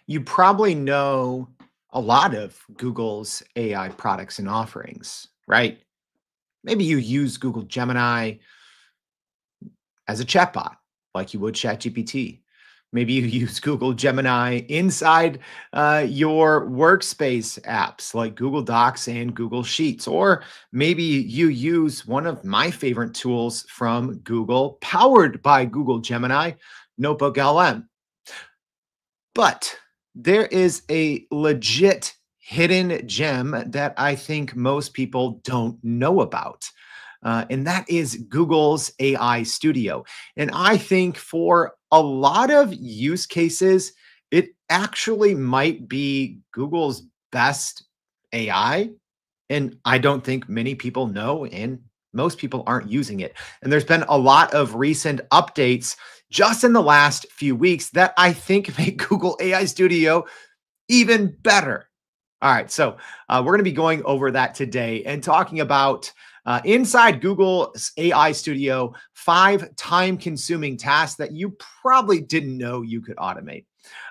You probably know a lot of Google's AI products and offerings, right? Maybe you use Google Gemini as a chatbot, like you would ChatGPT. Maybe you use Google Gemini inside your workspace apps like Google Docs and Google Sheets. Or maybe you use one of my favorite tools from Google, powered by Google Gemini, Notebook LM. But there is a legit hidden gem that I think most people don't know about. And that is Google's AI Studio. And I think for a lot of use cases, it actually might be Google's best AI. And I don't think many people know, and most people aren't using it. And there's been a lot of recent updates just in the last few weeks that I think make Google AI Studio even better. All right, so we're going to be going over that today and talking about inside Google's AI Studio, 5 time-consuming tasks that you probably didn't know you could automate.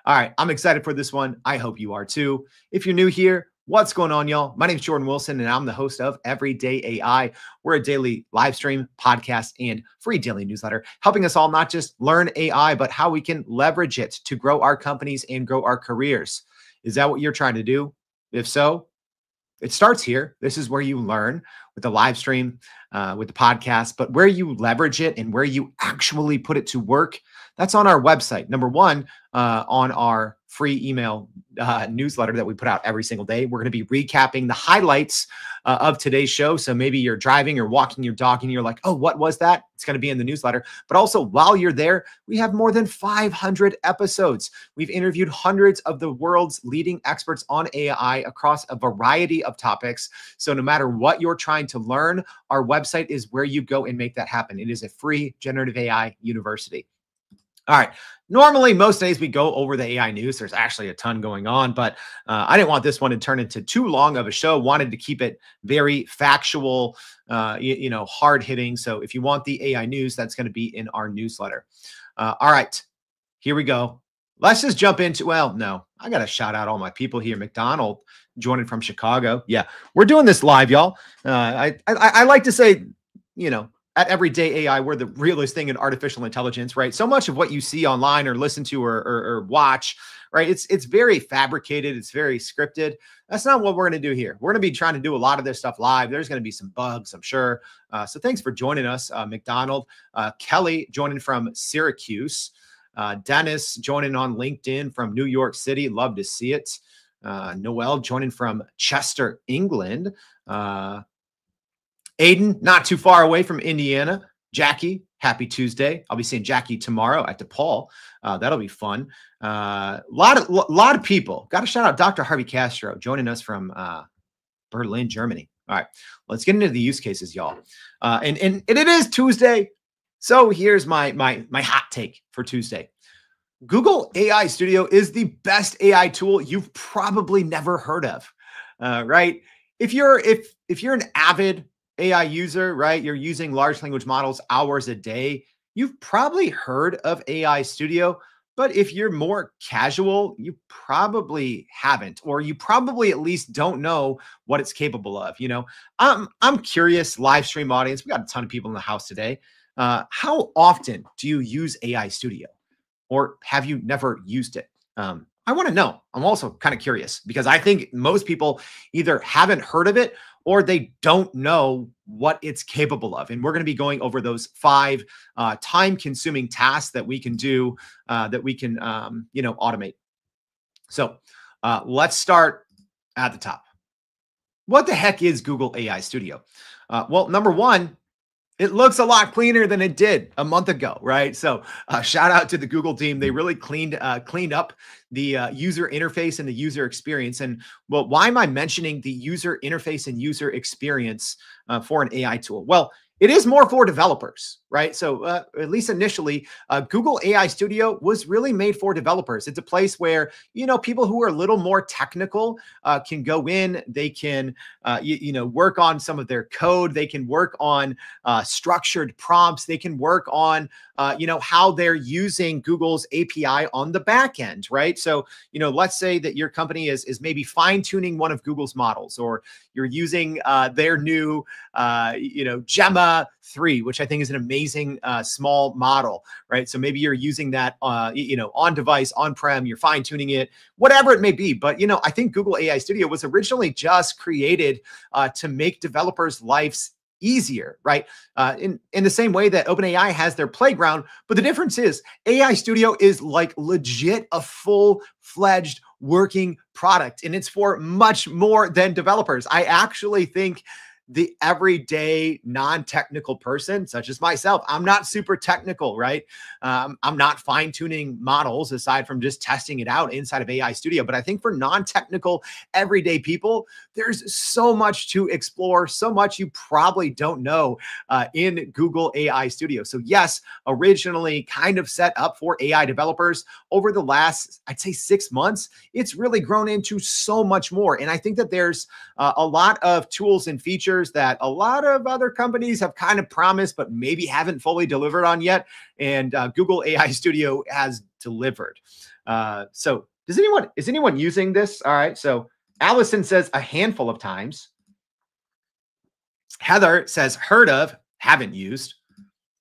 All right, I'm excited for this one. I hope you are too. If you're new here, what's going on, y'all? My name is Jordan Wilson, and I'm the host of Everyday AI. We're a daily live stream, podcast, and free daily newsletter, helping us all not just learn AI, but how we can leverage it to grow our companies and grow our careers. Is that what you're trying to do? If so, it starts here. This is where you learn with the live stream, with the podcast, but where you leverage it and where you actually put it to work, that's on our website. Number one, on our free email newsletter that we put out every single day. We're going to be recapping the highlights of today's show. So maybe you're driving or walking your dog and you're like, oh, what was that? It's going to be in the newsletter. But also while you're there, we have more than 500 episodes. We've interviewed hundreds of the world's leading experts on AI across a variety of topics. So no matter what you're trying to learn, our website is where you go and make that happen. It is a free generative AI university. All right. Normally, most days we go over the AI news. There's actually a ton going on, but I didn't want this one to turn into too long of a show. Wanted to keep it very factual, hard hitting. So if you want the AI news, that's going to be in our newsletter. All right, here we go. Let's just jump into, well, no, I got to shout out all my people here. McDonald joining from Chicago. Yeah, we're doing this live, y'all. I like to say, at Everyday AI, we're the realest thing in artificial intelligence, right? So much of what you see online or listen to or watch, right? It's very fabricated. It's very scripted. That's not what we're going to do here. We're going to be trying to do a lot of this stuff live. There's going to be some bugs, I'm sure. So thanks for joining us, McDonald. Kelly joining from Syracuse. Dennis joining on LinkedIn from New York City. Love to see it. Noel joining from Chester, England. Aiden, not too far away from Indiana. Jackie, happy Tuesday. I'll be seeing Jackie tomorrow at DePaul. That'll be fun. Lot of people. Got to shout out Dr. Harvey Castro joining us from Berlin, Germany. All right, let's get into the use cases, y'all. And it is Tuesday, so here's my hot take for Tuesday. Google AI Studio is the best AI tool you've probably never heard of, right? If you're an avid AI user, right? You're using large language models hours a day. You've probably heard of AI Studio, but if you're more casual, you probably haven't, or you probably at least don't know what it's capable of. I'm curious, live stream audience. We got a ton of people in the house today. How often do you use AI Studio, or have you never used it? I want to know. I'm also kind of curious because I think most people either haven't heard of it or they don't know what it's capable of. And we're going to be going over those 5 time-consuming tasks that we can do, that we can, automate. So let's start at the top. What the heck is Google AI Studio? Well, number one, it looks a lot cleaner than it did a month ago, right? So shout out to the Google team. They really cleaned up the user interface and the user experience. And well, why am I mentioning the user interface and user experience for an AI tool? Well, it is more for developers, right? So at least initially, Google AI Studio was really made for developers. It's a place where, people who are a little more technical can go in. They can, work on some of their code. They can work on structured prompts. They can work on, how they're using Google's API on the back end, right? So, let's say that your company is maybe fine tuning one of Google's models, or you're using their new, Gemma 3, which I think is an amazing small model, right? So maybe you're using that, on device, on-prem, you're fine tuning it, whatever it may be. But, I think Google AI Studio was originally just created to make developers' lives easier, right? In the same way that OpenAI has their playground, but the difference is AI Studio is like legit a full-fledged working product, and it's for much more than developers. I actually think the everyday non-technical person, such as myself, I'm not super technical, right? I'm not fine-tuning models aside from just testing it out inside of AI Studio. But I think for non-technical everyday people, there's so much to explore, so much you probably don't know in Google AI Studio. So yes, originally kind of set up for AI developers. Over the last, I'd say 6 months, it's really grown into so much more. And I think that there's a lot of tools and features that a lot of other companies have kind of promised, but maybe haven't fully delivered on yet. And Google AI Studio has delivered. So is anyone using this? All right. So Allison says a handful of times. Heather says heard of, haven't used.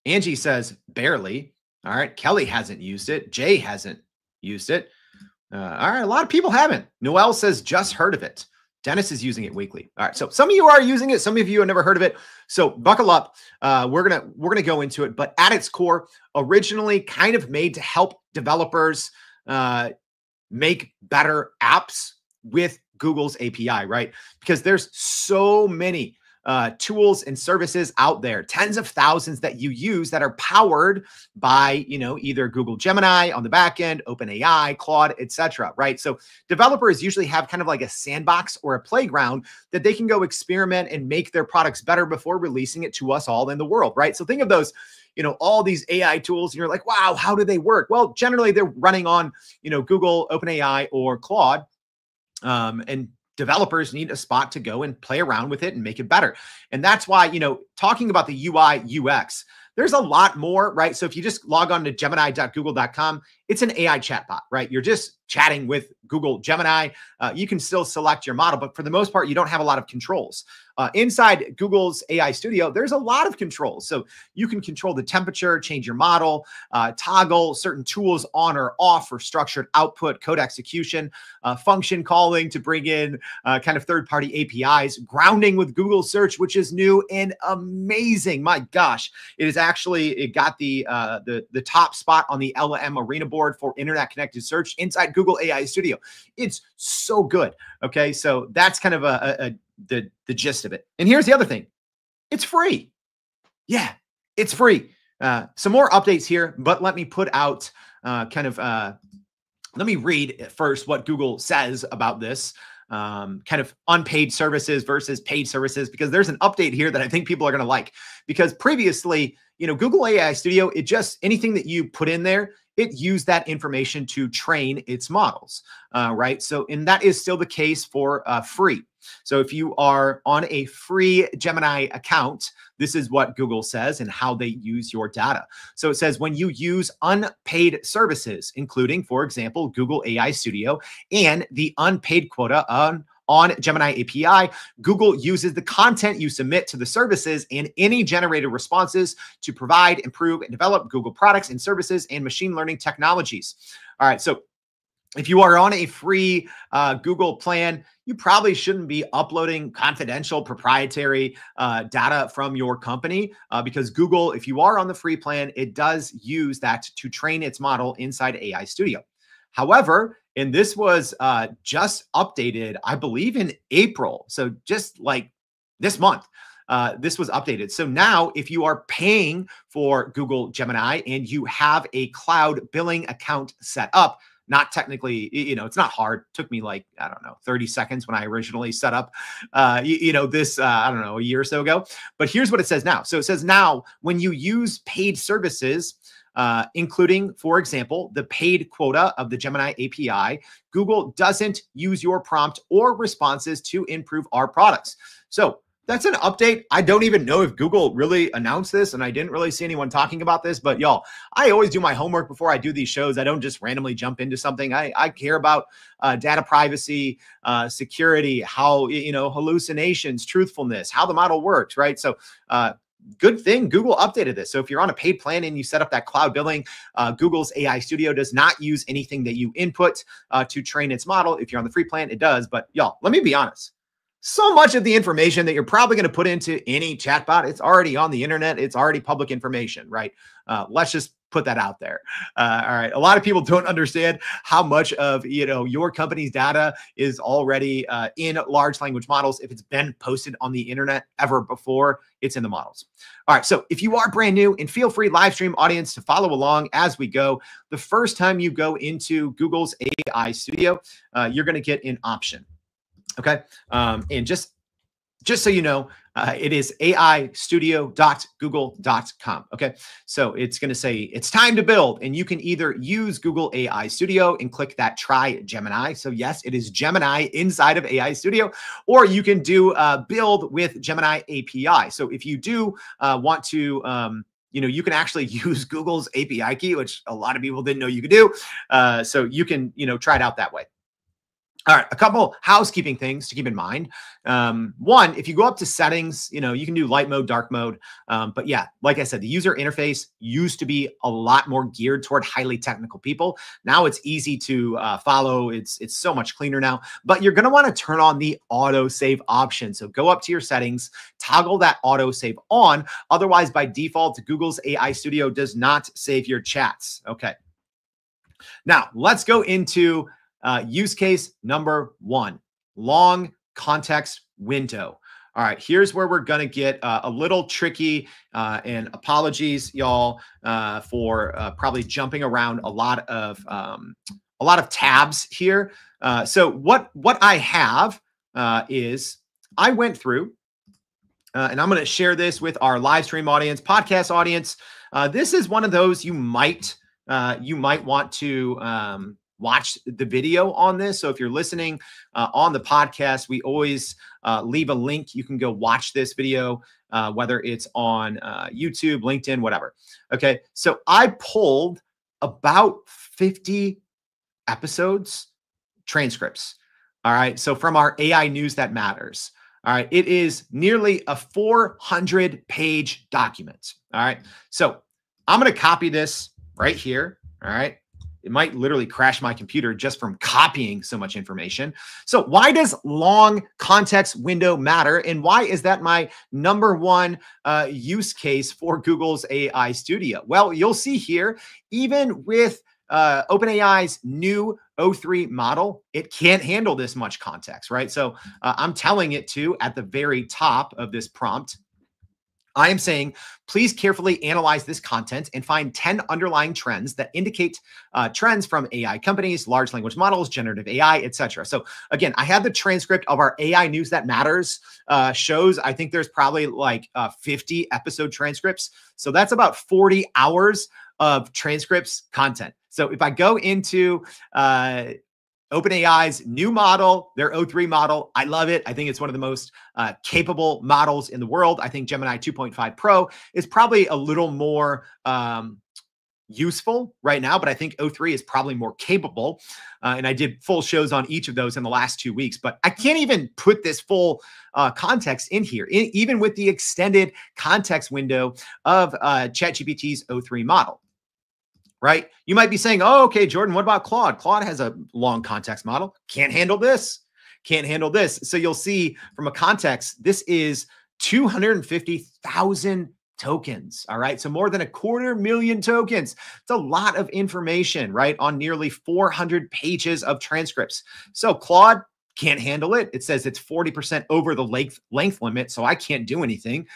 Angie says barely. All right. Kelly hasn't used it. Jay hasn't used it. All right. A lot of people haven't. Noel says just heard of it. Dennis is using it weekly. All right. So some of you are using it. Some of you have never heard of it. So buckle up. We're gonna go into it. But at its core, originally kind of made to help developers make better apps with Google's API, right? Because there's so many tools and services out there, tens of thousands that you use that are powered by, either Google Gemini on the back end, OpenAI, Claude, etc. Right? So developers usually have kind of like a sandbox or a playground that they can go experiment and make their products better before releasing it to us all in the world, right? So think of those, all these AI tools, and you're like, wow, how do they work? Well, generally they're running on, Google, OpenAI, or Claude, and developers need a spot to go and play around with it and make it better. And that's why, talking about the UI, UX, there's a lot more, right? So if you just log on to gemini.google.com, it's an AI chatbot, right? You're just chatting with Google Gemini. You can still select your model, but for the most part, you don't have a lot of controls. Inside Google's AI Studio, there's a lot of controls. So you can control the temperature, change your model, toggle certain tools on or off for structured output, code execution, function calling to bring in kind of third-party APIs, grounding with Google Search, which is new and amazing. My gosh, it got the top spot on the LM Arena board for internet connected search inside Google AI Studio. It's so good. Okay, so that's kind of the gist of it. And here's the other thing. It's free. Yeah, it's free. Some more updates here, but let me put out let me read first what Google says about this kind of unpaid services versus paid services, because there's an update here that I think people are going to like. Because previously, Google AI Studio, anything that you put in there, it used that information to train its models, right? So, and that is still the case for free. So if you are on a free Gemini account, this is what Google says and how they use your data. So it says when you use unpaid services, including, for example, Google AI Studio and the unpaid quota on Gemini API, Google uses the content you submit to the services and any generated responses to provide, improve, and develop Google products and services and machine learning technologies. All right, so if you are on a free Google plan, you probably shouldn't be uploading confidential proprietary data from your company because Google, if you are on the free plan, it does use that to train its model inside AI Studio. However, and this was just updated, I believe in April. So just like this month, this was updated. So now if you are paying for Google Gemini and you have a cloud billing account set up, not technically, it's not hard. It took me like, I don't know, 30 seconds when I originally set up, this, I don't know, a year or so ago. But here's what it says now. So it says now, when you use paid services, including, for example, the paid quota of the Gemini API, Google doesn't use your prompt or responses to improve our products. So that's an update. I don't even know if Google really announced this, and I didn't really see anyone talking about this, but y'all, I always do my homework before I do these shows. I don't just randomly jump into something. I care about data privacy, security, how, hallucinations, truthfulness, how the model works, right? So, good thing Google updated this. So if you're on a paid plan and you set up that cloud billing, Google's AI Studio does not use anything that you input to train its model. If you're on the free plan, it does. But y'all, let me be honest. So much of the information that you're probably going to put into any chatbot, it's already on the internet. It's already public information, right? Let's just put that out there. All right. A lot of people don't understand how much of, your company's data is already in large language models. If it's been posted on the internet ever before, it's in the models. All right. So if you are brand new, and feel free, live stream audience, to follow along as we go. The first time you go into Google's AI Studio, you're going to get an option. Okay. And just so you know, it is aistudio.google.com. Okay. So it's going to say it's time to build, and you can either use Google AI Studio and click that try Gemini. So yes, it is Gemini inside of AI Studio, or you can do build with Gemini API. So if you do want to, you can actually use Google's API key, which a lot of people didn't know you could do. So you can, try it out that way. All right, a couple housekeeping things to keep in mind. One, if you go up to settings, you can do light mode, dark mode. But yeah, like I said, the user interface used to be a lot more geared toward highly technical people. Now it's easy to follow. It's so much cleaner now. But you're going to want to turn on the auto save option. So go up to your settings, toggle that auto save on. Otherwise, by default, Google's AI Studio does not save your chats. Okay. Now let's go into use case number one, long context window. All right, here's where we're going to get a little tricky, and apologies, y'all, for probably jumping around a lot of tabs here. So what I have is I went through, and I'm going to share this with our live stream audience, podcast audience. This is one of those you might want to watch the video on this. So if you're listening on the podcast, we always leave a link. You can go watch this video, whether it's on YouTube, LinkedIn, whatever. Okay. So I pulled about 50 episodes, transcripts. All right. So from our AI News That Matters. All right. It is nearly a 400-page document. All right. So I'm going to copy this right here. All right. It might literally crash my computer just from copying so much information. So why does long context window matter? And why is that my number one use case for Google's AI Studio? Well, you'll see here, even with OpenAI's new O3 model, it can't handle this much context, right? So I'm telling it to, at the very top of this prompt, I am saying, please carefully analyze this content and find 10 underlying trends that indicate trends from AI companies, large language models, generative AI, etc. So again, I have the transcript of our AI News That Matters shows. I think there's probably like 50 episode transcripts. So that's about 40 hours of transcripts content. So if I go into OpenAI's new model, their O3 model, I love it. I think it's one of the most capable models in the world. I think Gemini 2.5 Pro is probably a little more useful right now, but I think O3 is probably more capable. And I did full shows on each of those in the last 2 weeks, but I can't even put this full context in here, even with the extended context window of ChatGPT's O3 model. Right? You might be saying, oh, okay, Jordan, what about Claude? Claude has a long context model. Can't handle this. Can't handle this. So you'll see from a context, this is 250,000 tokens. All right. So more than 250,000 tokens. It's a lot of information, right? On nearly 400 pages of transcripts. So Claude can't handle it. It says it's 40% over the length limit, so I can't do anything.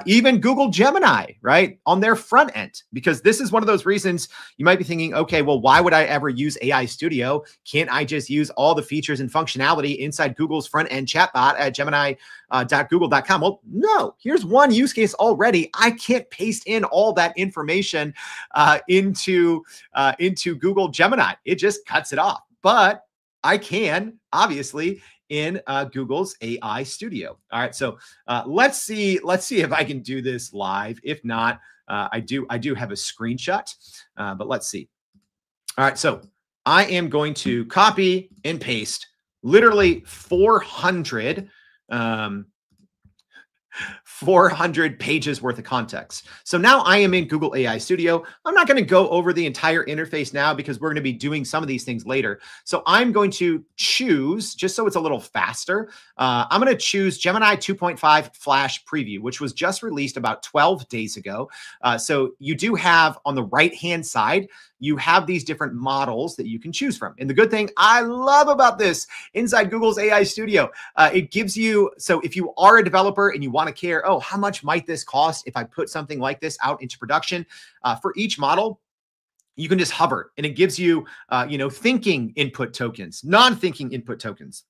Even Google Gemini, right, on their front end, because this is one of those reasons you might be thinking, okay, well, why would I ever use AI Studio? Can't I just use all the features and functionality inside Google's front end chatbot at gemini.google.com? Well, no, here's one use case already. I can't paste in all that information into Google Gemini. It just cuts it off. But I can, obviously, in Google's AI Studio. All right, so let's see if I can do this live. If not, I do have a screenshot, but let's see. All right, so I am going to copy and paste literally 400 pages worth of context. So now I am in Google AI Studio. I'm not going to go over the entire interface now because we're going to be doing some of these things later. So I'm going to choose, just so it's a little faster, I'm going to choose Gemini 2.5 Flash Preview, which was just released about 12 days ago. So you do have on the right-hand side, you have these different models that you can choose from. And the good thing I love about this inside Google's AI Studio, it gives you, so if you are a developer and you want to care, oh, how much might this cost if I put something like this out into production? For each model, you can just hover and it gives you, thinking input tokens, non-thinking input tokens,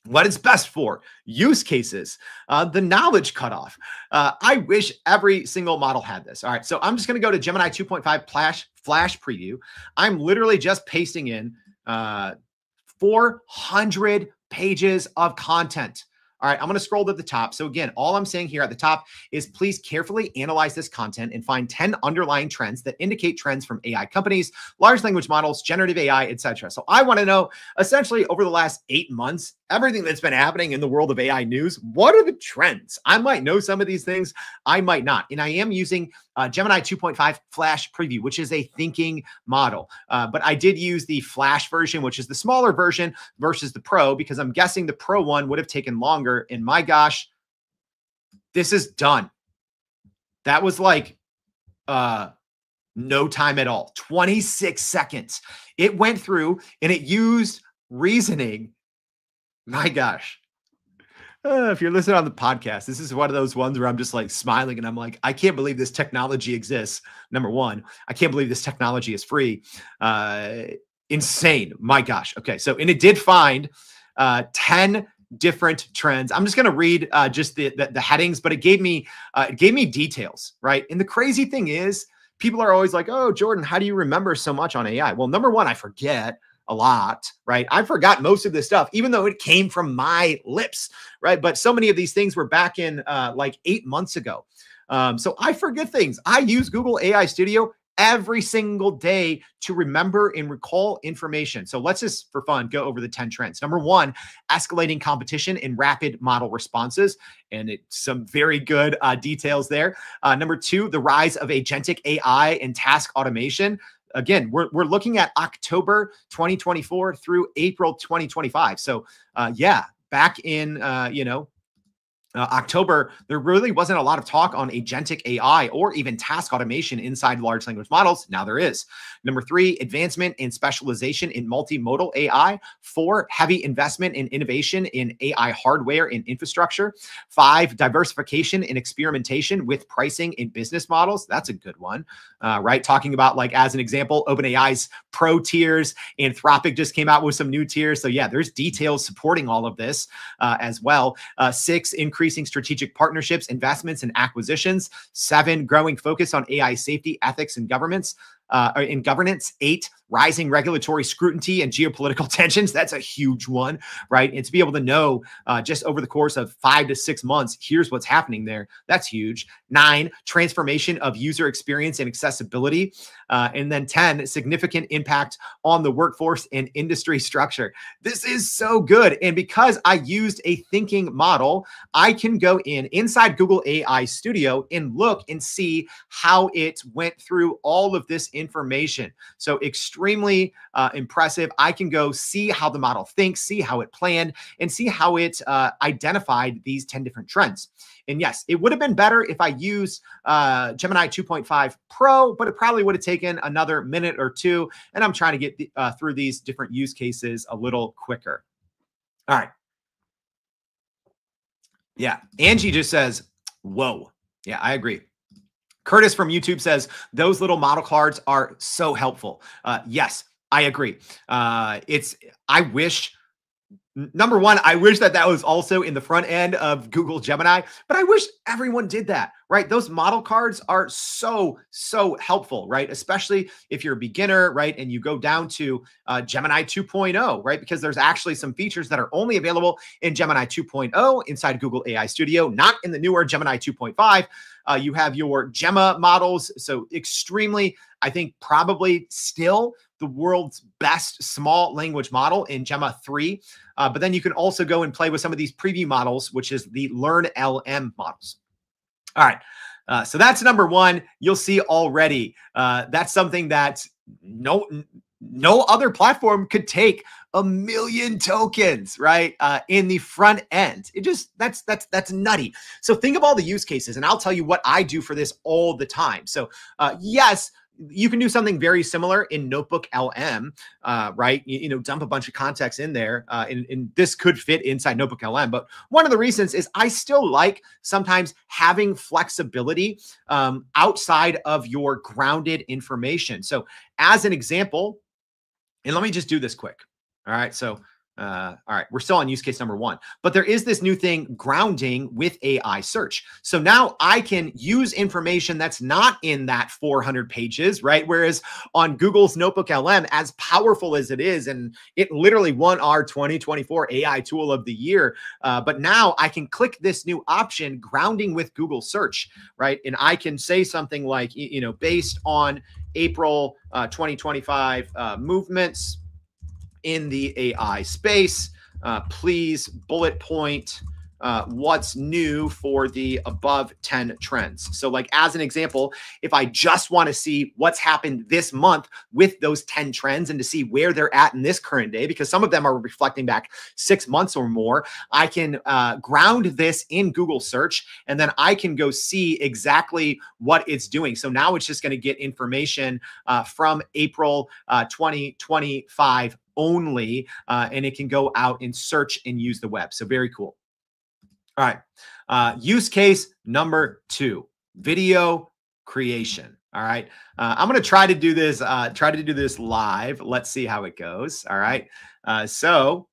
what it's best for, use cases, the knowledge cutoff. I wish every single model had this. All right, so I'm just going to go to Gemini 2.5 Flash Preview. I'm literally just pasting in 400 pages of content. All right, I'm going to scroll to the top. So again, all I'm saying here at the top is please carefully analyze this content and find 10 underlying trends that indicate trends from AI companies, large language models, generative AI, etc. So I want to know essentially over the last 8 months, everything that's been happening in the world of AI news. What are the trends? I might know some of these things, I might not. And I am using Gemini 2.5 Flash Preview, which is a thinking model. But I did use the Flash version, which is the smaller version versus the Pro, because I'm guessing the Pro one would have taken longer. And my gosh, this is done. That was like no time at all. 26 seconds. It went through and it used reasoning. My gosh. If you're listening on the podcast, this is one of those ones where I'm just like smiling and I'm like, I can't believe this technology exists. Number one, I can't believe this technology is free. Insane. My gosh. Okay. So, and it did find 10 different trends. I'm just going to read just the headings, but it gave me details, right? And the crazy thing is, people are always like, oh, Jordan, how do you remember so much on AI? Well, number one, I forget a lot, right? I forgot most of this stuff, even though it came from my lips, right? But so many of these things were back in like 8 months ago. So I forget things. I use Google AI Studio every single day to remember and recall information. So let's just, for fun, go over the 10 trends. Number one, escalating competition in rapid model responses. And it's some very good details there. Number two, the rise of agentic AI and task automation. Again, we're looking at October 2024 through April 2025. So yeah, back in, October, there really wasn't a lot of talk on agentic AI or even task automation inside large language models. Now there is. Number three, advancement and specialization in multimodal AI. Four, heavy investment in innovation in AI hardware and infrastructure. Five, diversification and experimentation with pricing in business models. That's a good one, right? Talking about, like, as an example, OpenAI's Pro tiers. Anthropic just came out with some new tiers. So yeah, there's details supporting all of this as well. Six, increasing strategic partnerships, investments, and acquisitions. Seven, growing focus on AI safety, ethics, and governance. In governance. Eight, rising regulatory scrutiny and geopolitical tensions. That's a huge one, right? And to be able to know just over the course of 5 to 6 months, here's what's happening there. That's huge. 9, transformation of user experience and accessibility. And then 10, significant impact on the workforce and industry structure. This is so good. And because I used a thinking model, I can go inside Google AI Studio and look and see how it went through all of this information. So extremely impressive. I can go see how the model thinks, see how it planned, and see how it identified these 10 different trends. And yes, it would have been better if I used Gemini 2.5 Pro, but it probably would have taken another minute or two. And I'm trying to get through these different use cases a little quicker. All right. Yeah. Angie just says, whoa. Yeah, I agree. Curtis from YouTube says, those little model cards are so helpful. Yes, I agree. I wish, number one, I wish that that was also in the front end of Google Gemini, but I wish everyone did that, right? Those model cards are so, so helpful, right? Especially if you're a beginner, right? And you go down to Gemini 2.0, right? Because there's actually some features that are only available in Gemini 2.0 inside Google AI Studio, not in the newer Gemini 2.5. You have your Gemma models. So extremely, I think probably still the world's best small language model in Gemma 3. But then you can also go and play with some of these preview models, which is the Learn LM models. All right. So that's number one. You'll see already. That's something that no other platform could take 1 million tokens, right? In the front end. It just, that's nutty. So think of all the use cases, and I'll tell you what I do for this all the time. So yes, you can do something very similar in Notebook LM, right? You know, dump a bunch of context in there, and this could fit inside Notebook LM. But one of the reasons is I still like sometimes having flexibility outside of your grounded information. So as an example, and let me just do this quick. All right. So, all right, we're still on use case number one, but there is this new thing, grounding with AI search. So now I can use information that's not in that 400 pages, right? Whereas on Google's Notebook LM, as powerful as it is, and it literally won our 2024 AI Tool of the Year, but now I can click this new option, grounding with Google search, right? And I can say something like, you know, based on April 2025 movements in the AI space, please bullet point what's new for the above 10 trends. So like as an example, if I just want to see what's happened this month with those 10 trends and to see where they're at in this current day, because some of them are reflecting back 6 months or more, I can ground this in Google search, and then I can go see exactly what it's doing. So now it's just going to get information from April 2025 only, and it can go out and search and use the web. So very cool. All right. Use case number 2, video creation. All right. I'm going to try to do this live. Let's see how it goes. All right. So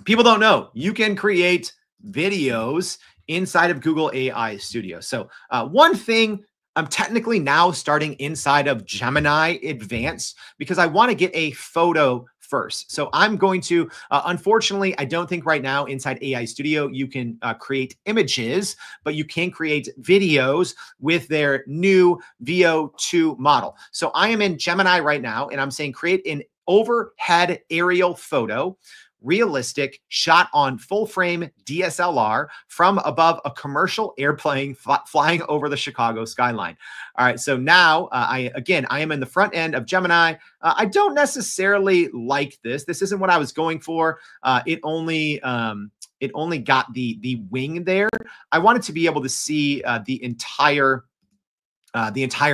people don't know, you can create videos inside of Google AI Studio. So one thing, I'm technically now starting inside of Gemini Advanced because I want to get a photo first. So I'm going to, unfortunately, I don't think right now inside AI Studio, you can create images, but you can create videos with their new Veo 2 model. So I am in Gemini right now, and I'm saying create an overhead aerial photo, realistic, shot on full frame DSLR from above a commercial airplane flying over the Chicago skyline. All right, so now I am in the front end of Gemini. I don't necessarily like this. This isn't what I was going for. It only got the wing there. I wanted to be able to see the entire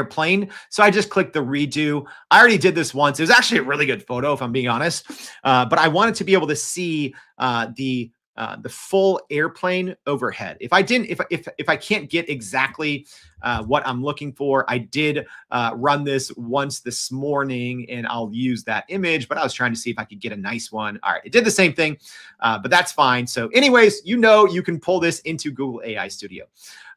plane. So I just clicked the redo. I already did this once. It was actually a really good photo, if I'm being honest. But I wanted to be able to see the full airplane overhead. If I can't get exactly what I'm looking for, I did run this once this morning, and I'll use that image, but I was trying to see if I could get a nice one. All right, it did the same thing, but that's fine. So anyways, you know, you can pull this into Google AI Studio.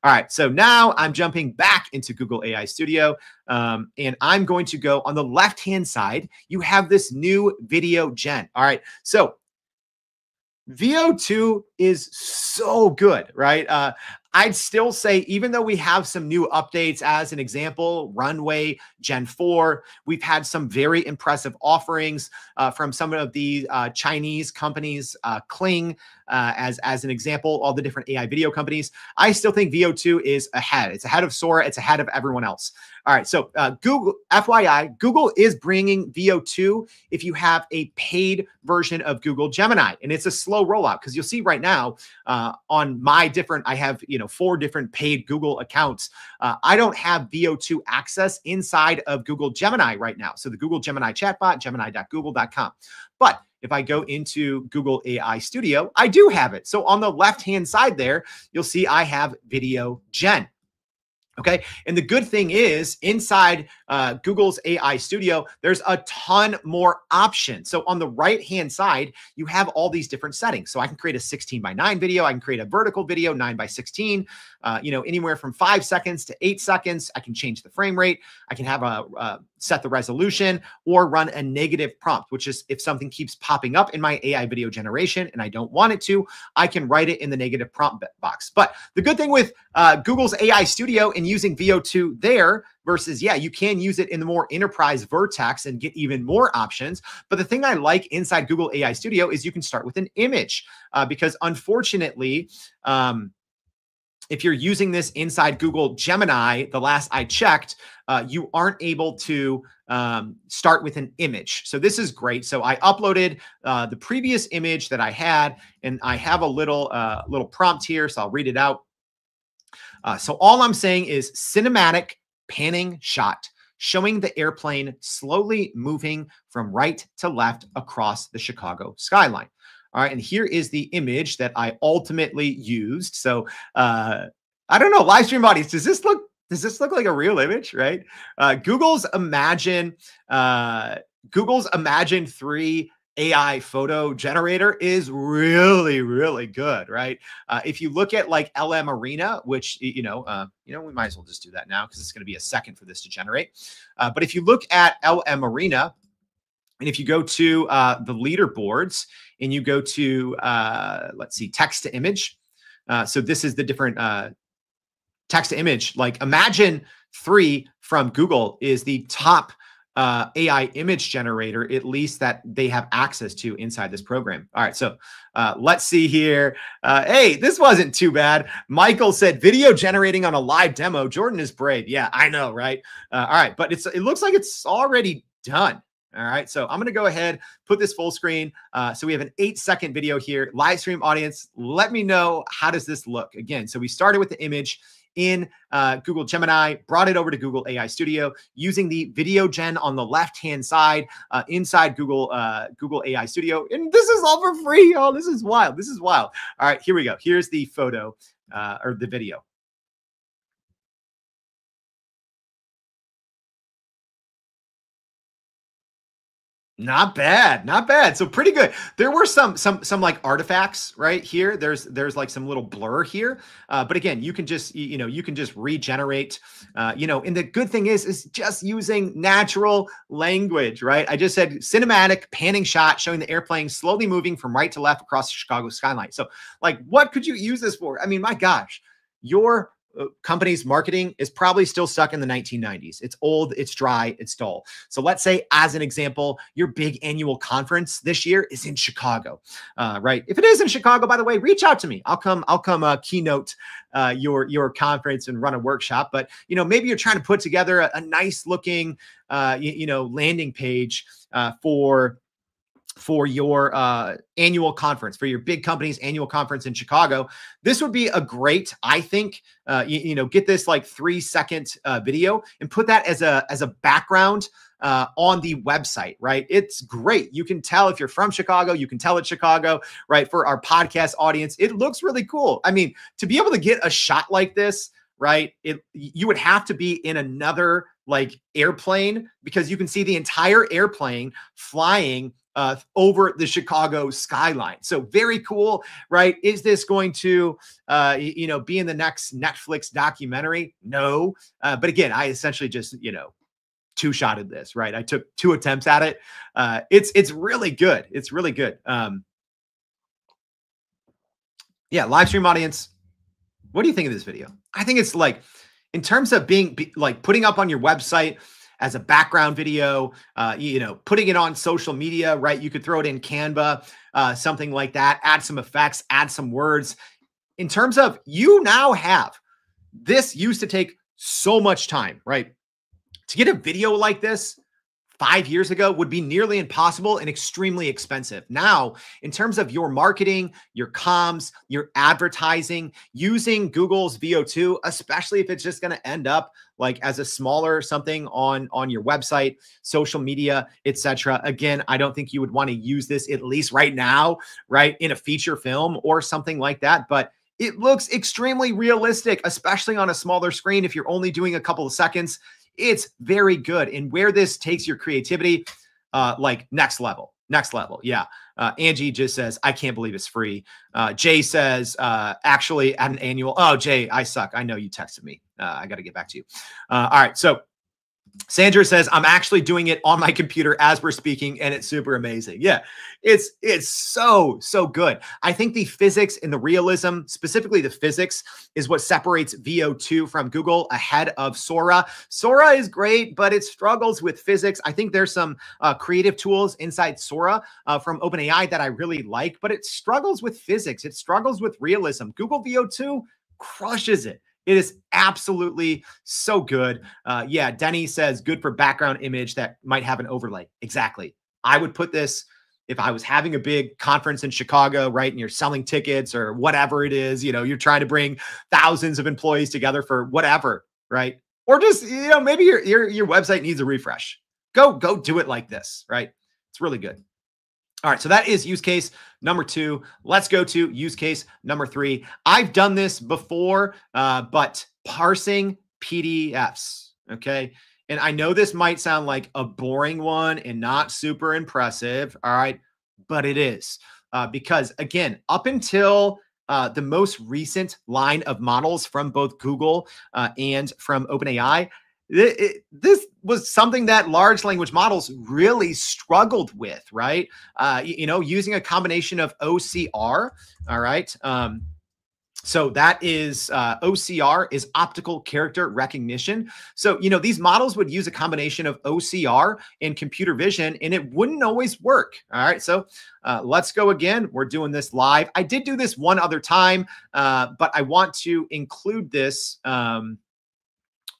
All right, so now I'm jumping back into Google AI Studio, and I'm going to go on the left-hand side. You have this new video gen. All right, so Veo 2 is so good, right? I'd still say, even though we have some new updates, as an example, Runway Gen 4, we've had some very impressive offerings from some of the Chinese companies, Kling, as an example, all the different AI video companies. I still think Veo 2 is ahead. It's ahead of Sora. It's ahead of everyone else. All right, so Google, FYI, Google is bringing Veo 2 if you have a paid version of Google Gemini, and it's a slow rollout because you'll see right now on my different, I have, 4 different paid Google accounts. I don't have VO2 access inside of Google Gemini right now. So the Google Gemini chatbot, gemini.google.com. But if I go into Google AI Studio, I do have it. So on the left-hand side there, you'll see I have Video Gen. Okay. And the good thing is inside Google's AI Studio, there's a ton more options. So on the right-hand side, you have all these different settings. So I can create a 16:9 video. I can create a vertical video, 9:16, anywhere from 5 seconds to 8 seconds. I can change the frame rate. I can have set the resolution or run a negative prompt, which is if something keeps popping up in my AI video generation and I don't want it to, I can write it in the negative prompt box. But the good thing with Google's AI Studio and using VO2 there versus, you can use it in the more enterprise Vertex and get even more options. But the thing I like inside Google AI Studio is you can start with an image because unfortunately, if you're using this inside Google Gemini, the last I checked, you aren't able to start with an image. So this is great. So I uploaded the previous image that I had, and I have a little prompt here. So I'll read it out. So all I'm saying is cinematic panning shot showing the airplane slowly moving from right to left across the Chicago skyline. All right, and here is the image that I ultimately used. So I don't know, live stream audience, does this look like a real image, right? Google's Imagen 3 AI photo generator is really, really good, right? If you look at like LM Arena, which, we might as well just do that now because it's going to be a second for this to generate. But if you look at LM Arena, and if you go to the leaderboards and you go to, let's see, text to image. So this is the different text to image. Like Imagen 3 from Google is the top AI image generator, at least that they have access to inside this program. All right, so let's see here. Hey, this wasn't too bad. Michael said video generating on a live demo. Jordan is brave. Yeah, I know, right? All right, but it looks like it's already done. All right, so I'm going to go ahead, put this full screen. So we have an 8-second video here. Live stream audience, let me know, how does this look? Again, so we started with the image in Google Gemini, brought it over to Google AI Studio using the Video Gen on the left-hand side inside Google AI Studio. And this is all for free, y'all. This is wild. This is wild. All right, here we go. Here's the photo or the video. Not bad, not bad. So pretty good. There were some like artifacts right here. There's like some little blur here, but again, you can just you can just regenerate. And the good thing is just using natural language, right? I just said cinematic panning shot showing the airplane slowly moving from right to left across the Chicago skyline. So like, what could you use this for? I mean, my gosh, your company's marketing is probably still stuck in the 1990s. It's old, it's dry, it's dull. So let's say, as an example, your big annual conference this year is in Chicago, right? If it is in Chicago, by the way, reach out to me. I'll come keynote your conference and run a workshop. But maybe you're trying to put together a nice looking landing page for your annual conference, for your big company's annual conference in Chicago. This would be a great, I think, get this like 3-second video and put that as a background on the website, right? It's great. You can tell if you're from Chicago, you can tell it's Chicago, right? For our podcast audience, it looks really cool. I mean, to be able to get a shot like this, right? You would have to be in another like airplane because you can see the entire airplane flying over the Chicago skyline. So very cool, right? Is this going to, be in the next Netflix documentary? No. But again, I essentially just, two-shotted this, right? I took 2 attempts at it. It's really good. It's really good. Yeah, live stream audience, what do you think of this video? I think it's like, in terms of like putting up on your website as a background video, putting it on social media, right? You could throw it in Canva, something like that, add some effects, add some words. In terms of, you now have, this used to take so much time, right? To get a video like this, 5 years ago would be nearly impossible and extremely expensive. Now, in terms of your marketing, your comms, your advertising, using Google's VO2, especially if it's just going to end up like as a smaller something on your website, social media, etc. Again, I don't think you would want to use this at least right now, right, in a feature film or something like that. But it looks extremely realistic, especially on a smaller screen. If you're only doing a couple of seconds, it's very good. And where this takes your creativity, like next level. Yeah. Angie just says, I can't believe it's free. Jay says, actually at an annual. Oh, Jay, I suck. I know you texted me. I got to get back to you. All right. So Sandra says, I'm actually doing it on my computer as we're speaking, and it's super amazing. Yeah, it's so good. I think the physics and the realism, specifically the physics, is what separates VO2 from Google ahead of Sora. Sora is great, but it struggles with physics. I think there's some creative tools inside Sora from OpenAI that I really like, but it struggles with physics. It struggles with realism. Google VO2 crushes it. It is absolutely so good. Yeah, Denny says good for background image that might have an overlay. Exactly. I would put this if I was having a big conference in Chicago, right? And you're selling tickets or whatever it is, you're trying to bring thousands of employees together for whatever, right? Or just, maybe your website needs a refresh. Go do it like this, right? It's really good. All right, so that is use case number 2. Let's go to use case number 3. I've done this before, but parsing PDFs, okay? And I know this might sound like a boring one and not super impressive, all right? But it is because, again, up until the most recent line of models from both Google and from OpenAI, this was something that large language models really struggled with, right? Using a combination of OCR, all right? So that is OCR is optical character recognition. So, these models would use a combination of OCR and computer vision, and it wouldn't always work. All right. So let's go again. We're doing this live. I did do this one other time, but I want to include this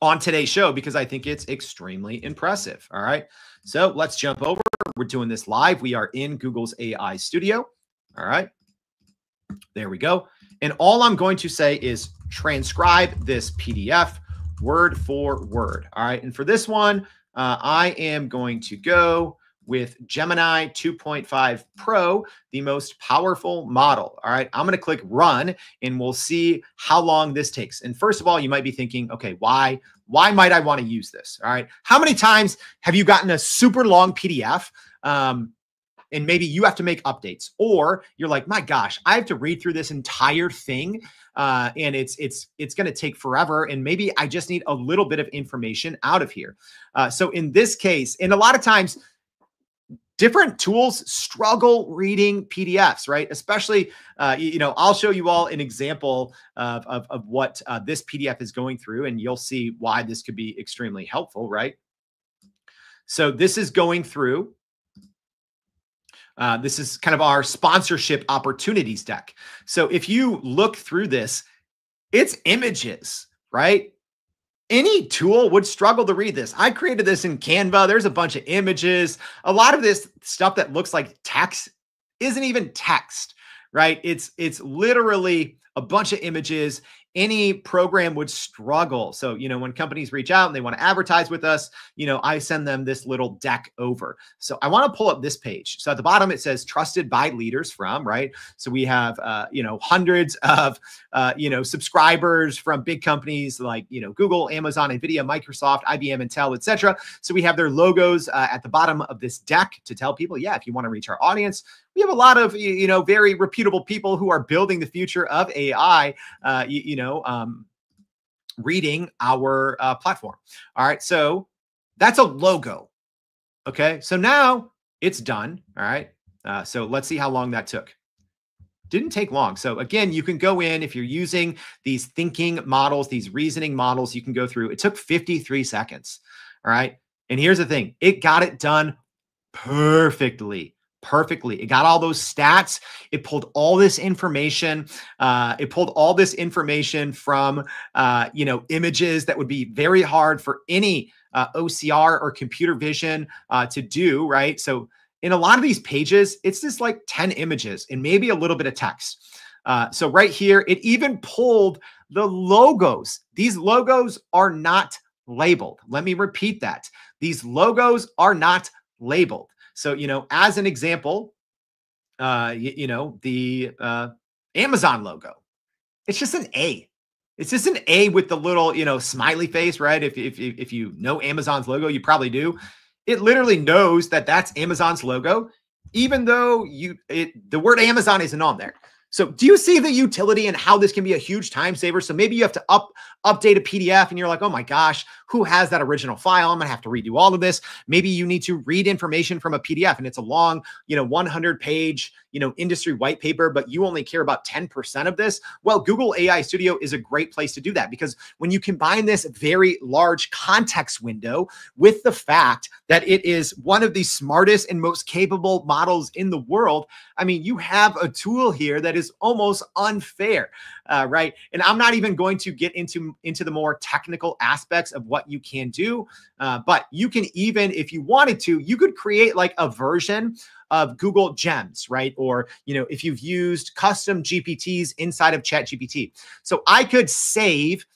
on today's show because I think it's extremely impressive. All right. So let's jump over. We're doing this live. We are in Google's AI studio. All right. There we go. And all I'm going to say is transcribe this PDF word for word. All right. And for this one, I am going to go with Gemini 2.5 Pro, the most powerful model. All right. I'm going to click run and we'll see how long this takes. And first of all, you might be thinking, okay, why might I want to use this? All right. How many times have you gotten a super long PDF? And maybe you have to make updates, or you're like, my gosh, I have to read through this entire thing. And it's going to take forever. And maybe I just need a little bit of information out of here. So in this case, and a lot of times, different tools struggle reading PDFs, right? Especially, I'll show you all an example of what this PDF is going through, and you'll see why this could be extremely helpful, right? So this is going through. This is kind of our sponsorship opportunities deck. So if you look through this, it's images, right? Any tool would struggle to read this. I created this in Canva. There's a bunch of images. A lot of this stuff that looks like text isn't even text, right? It's literally a bunch of images. Any program would struggle. So, when companies reach out and they want to advertise with us, I send them this little deck over. So I want to pull up this page. So at the bottom, it says trusted by leaders from, right? So we have, hundreds of, subscribers from big companies like, Google, Amazon, NVIDIA, Microsoft, IBM, Intel, etc. So we have their logos at the bottom of this deck to tell people, yeah, if you want to reach our audience, we have a lot of, very reputable people who are building the future of AI, reading our platform. All right. So that's a logo. Okay. So now it's done. All right. So let's see how long that took. Didn't take long. So again, you can go in if you're using these thinking models, these reasoning models, you can go through. It took 53 seconds. All right. And here's the thing. It got it done perfectly. It got all those stats. It pulled all this information. It pulled all this information from, images that would be very hard for any OCR or computer vision to do, right? So in a lot of these pages, it's just like 10 images and maybe a little bit of text. So right here, it even pulled the logos. These logos are not labeled. Let me repeat that. These logos are not labeled. So, as an example, the Amazon logo, it's just an A. It's just an A with the little, smiley face, right? If you know Amazon's logo, you probably do. It literally knows that that's Amazon's logo, even though the word Amazon isn't on there. So do you see the utility and how this can be a huge time saver? So maybe you have to update a PDF and you're like, oh my gosh, who has that original file? I'm going to have to redo all of this. Maybe you need to read information from a PDF and it's a long, 100-page, industry white paper, but you only care about 10% of this. Well, Google AI Studio is a great place to do that, because when you combine this very large context window with the fact that it is one of the smartest and most capable models in the world, I mean, you have a tool here that is almost unfair, right? And I'm not even going to get into the more technical aspects of what you can do, but you can even, if you wanted to, you could create like a version of Google Gems, right? Or, if you've used custom GPTs inside of ChatGPT. So I could save,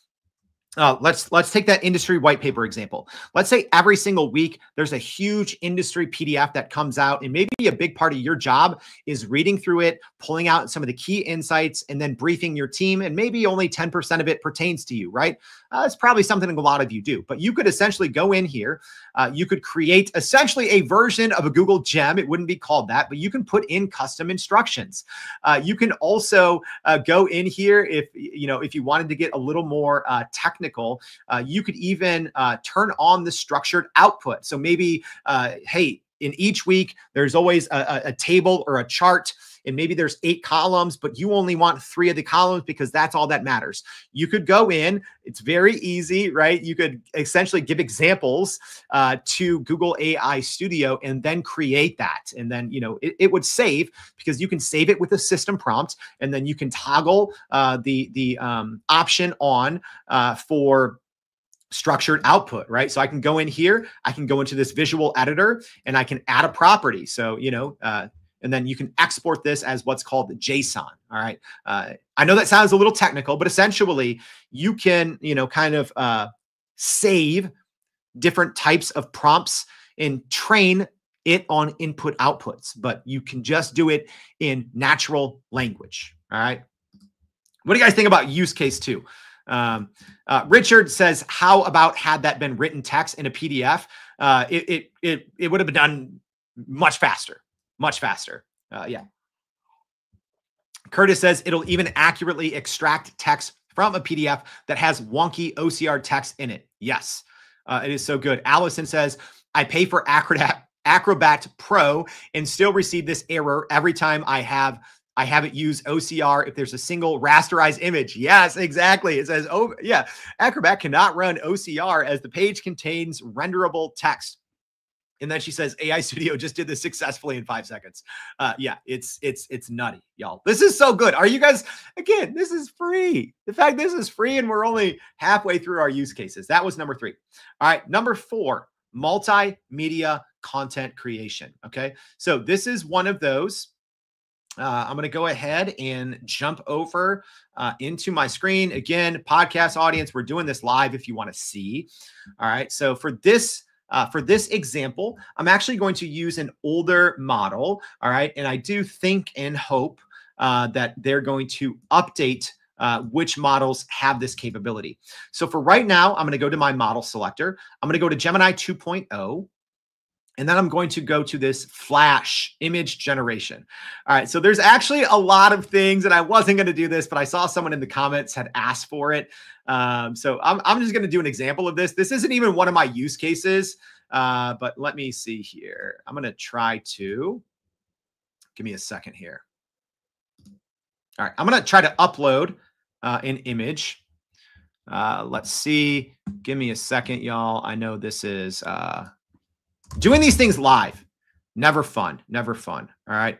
let's take that industry white paper example. Let's say every single week, there's a huge industry PDF that comes out, and maybe a big part of your job is reading through it, pulling out some of the key insights, and then briefing your team. And maybe only 10% of it pertains to you, right? It's probably something a lot of you do, but you could essentially go in here. You could create essentially a version of a Google Gem. It wouldn't be called that, but you can put in custom instructions. You can also go in here if you wanted to get a little more technical. You could even turn on the structured output. So maybe, hey, in each week, there's always a table or a chart, and maybe there's 8 columns, but you only want 3 of the columns because that's all that matters. You could go in. It's very easy, right? You could essentially give examples to Google AI Studio and then create that. And then, it would save, because you can save it with a system prompt, and then you can toggle the option on for structured output, right? So I can go in here, I can go into this visual editor, and I can add a property. So, and then you can export this as what's called the JSON. All right. I know that sounds a little technical, but essentially you can, kind of save different types of prompts and train it on input outputs, but you can just do it in natural language. All right. What do you guys think about use case 2? Richard says, how about had that been written text in a PDF? It would have been done much faster. Much faster. Yeah. Curtis says it'll even accurately extract text from a PDF that has wonky OCR text in it. Yes, it is so good. Allison says, I pay for Acrobat Pro and still receive this error every time I have it use OCR if there's a single rasterized image. Yes, exactly. It says, oh yeah, Acrobat cannot run OCR as the page contains renderable text. And then she says, AI Studio just did this successfully in 5 seconds. Yeah, it's nutty, y'all. This is so good. Are you guys, again, this is free. The fact this is free and we're only halfway through our use cases. That was number 3. All right, number 4, multimedia content creation. Okay, so this is one of those. I'm going to go ahead and jump over into my screen. Again, podcast audience, we're doing this live if you want to see. All right, so for this example, I'm actually going to use an older model. All right. And I do think and hope that they're going to update which models have this capability. So for right now, I'm going to go to my model selector. I'm going to go to Gemini 2.0. And then I'm going to go to this Flash image generation. All right. So there's actually a lot of things, and I wasn't going to do this, but I saw someone in the comments had asked for it. So I'm just going to do an example of this. This isn't even one of my use cases, but let me see here. I'm going to try to, give me a second here. All right. I'm going to try to upload an image. Let's see. Give me a second, y'all. I know this is, doing these things live, never fun, never fun. All right.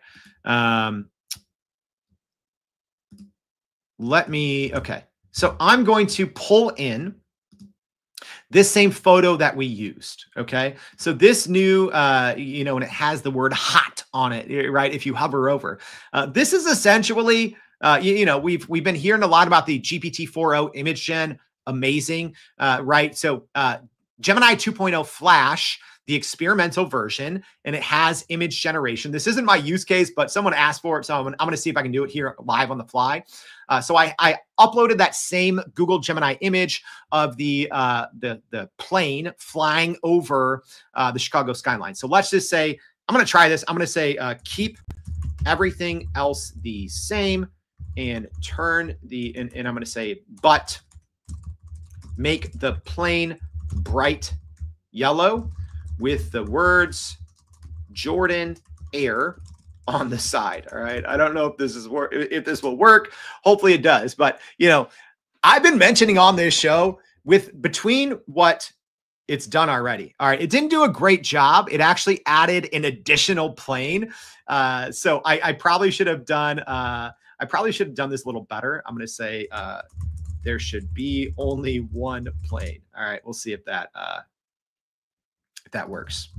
Okay. So I'm going to pull in This same photo that we used. Okay. So this new, and it has the word hot on it, right? If you hover over, this is essentially, we've been hearing a lot about the GPT-4o image gen. Amazing. Right. So, Gemini 2.0 Flash, the experimental version, and it has image generation. This isn't my use case, but someone asked for it. So I'm going to see if I can do it here live on the fly. So I uploaded that same Google Gemini image of the plane flying over the Chicago skyline. So let's just say, I'm going to try this. I'm going to say, keep everything else the same and turn and I'm going to say, but make the plane bright yellow with the words Jordan Air on the side. All right. I don't know if this will work. Hopefully it does. But, I've been mentioning on this show between what it's done already. All right. It didn't do a great job. It actually added an additional plane. So I probably should have done, this a little better. I'm going to say, there should be only one plane. All right. We'll see if that works.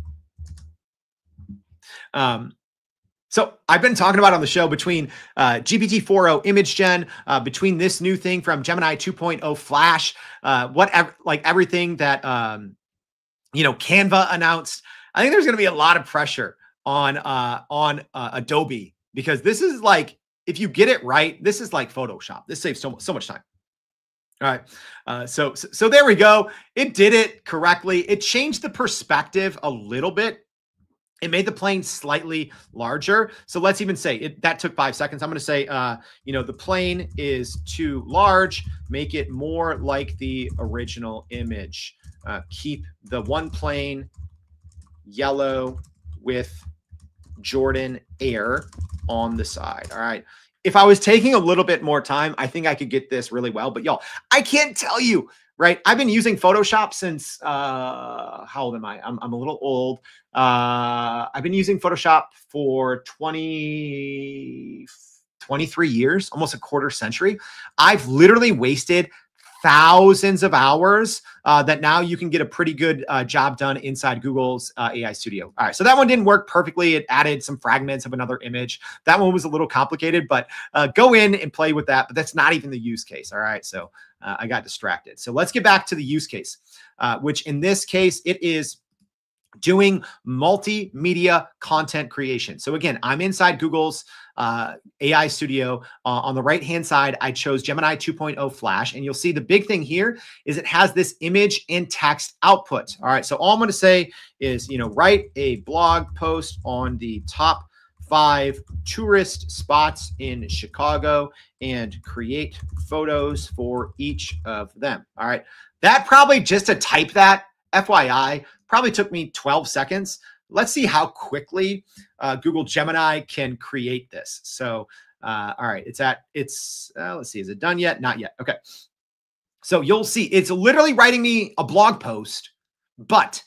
So I've been talking about on the show between GPT-4o image gen, between this new thing from Gemini 2.0 Flash, everything that, Canva announced. I think there's going to be a lot of pressure on Adobe, because this is like, if you get it right, this is like Photoshop. This saves so much time. All right. So there we go. It did it correctly. It changed the perspective a little bit. It made the plane slightly larger. So let's even say that took 5 seconds. I'm going to say, the plane is too large. Make it more like the original image. Keep the one plane yellow with Jordan Air on the side. All right. If I was taking a little bit more time, I think I could get this really well. But y'all, I can't tell you, right? I've been using Photoshop since, how old am I? I'm a little old. I've been using Photoshop for 23 years, almost a quarter century. I've literally wasted thousands of hours that now you can get a pretty good job done inside Google's AI Studio. All right, so that one didn't work perfectly. It added some fragments of another image. That one was a little complicated, but go in and play with that. But that's not even the use case. All right, so I got distracted. So let's get back to the use case, which in this case, it is doing multimedia content creation. So again, I'm inside Google's AI Studio. On the right-hand side, I chose Gemini 2.0 Flash, and you'll see the big thing here is it has this image and text output. All right, so all I'm going to say is, write a blog post on the top 5 tourist spots in Chicago and create photos for each of them. All right, that probably just to type that, FYI, probably took me 12 seconds. Let's see how quickly Google Gemini can create this. So, all right, let's see, is it done yet? Not yet. Okay. So you'll see it's literally writing me a blog post, but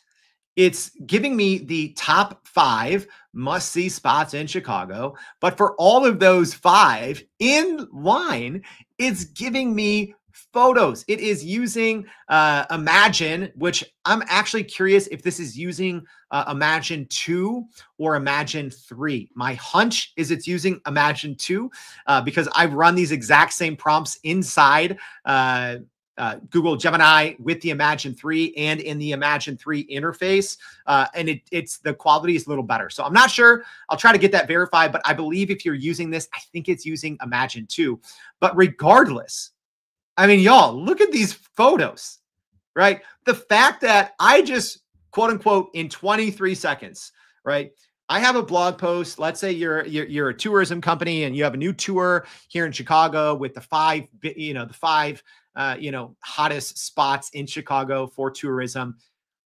it's giving me the top 5 must-see spots in Chicago. But for all of those 5 in line, it's giving me photos. It is using Imagen, which I'm actually curious if this is using Imagen 2 or Imagen 3. My hunch is it's using Imagen 2 because I've run these exact same prompts inside Google Gemini with the Imagen 3 and in the Imagen 3 interface. And it's the quality is a little better. So I'm not sure. I'll try to get that verified, but I believe if you're using this, I think it's using Imagen 2. But regardless, I mean, y'all, look at these photos, right? The fact that I just, quote unquote, in 23 seconds, right? I have a blog post. Let's say you're a tourism company and you have a new tour here in Chicago with the 5 hottest spots in Chicago for tourism.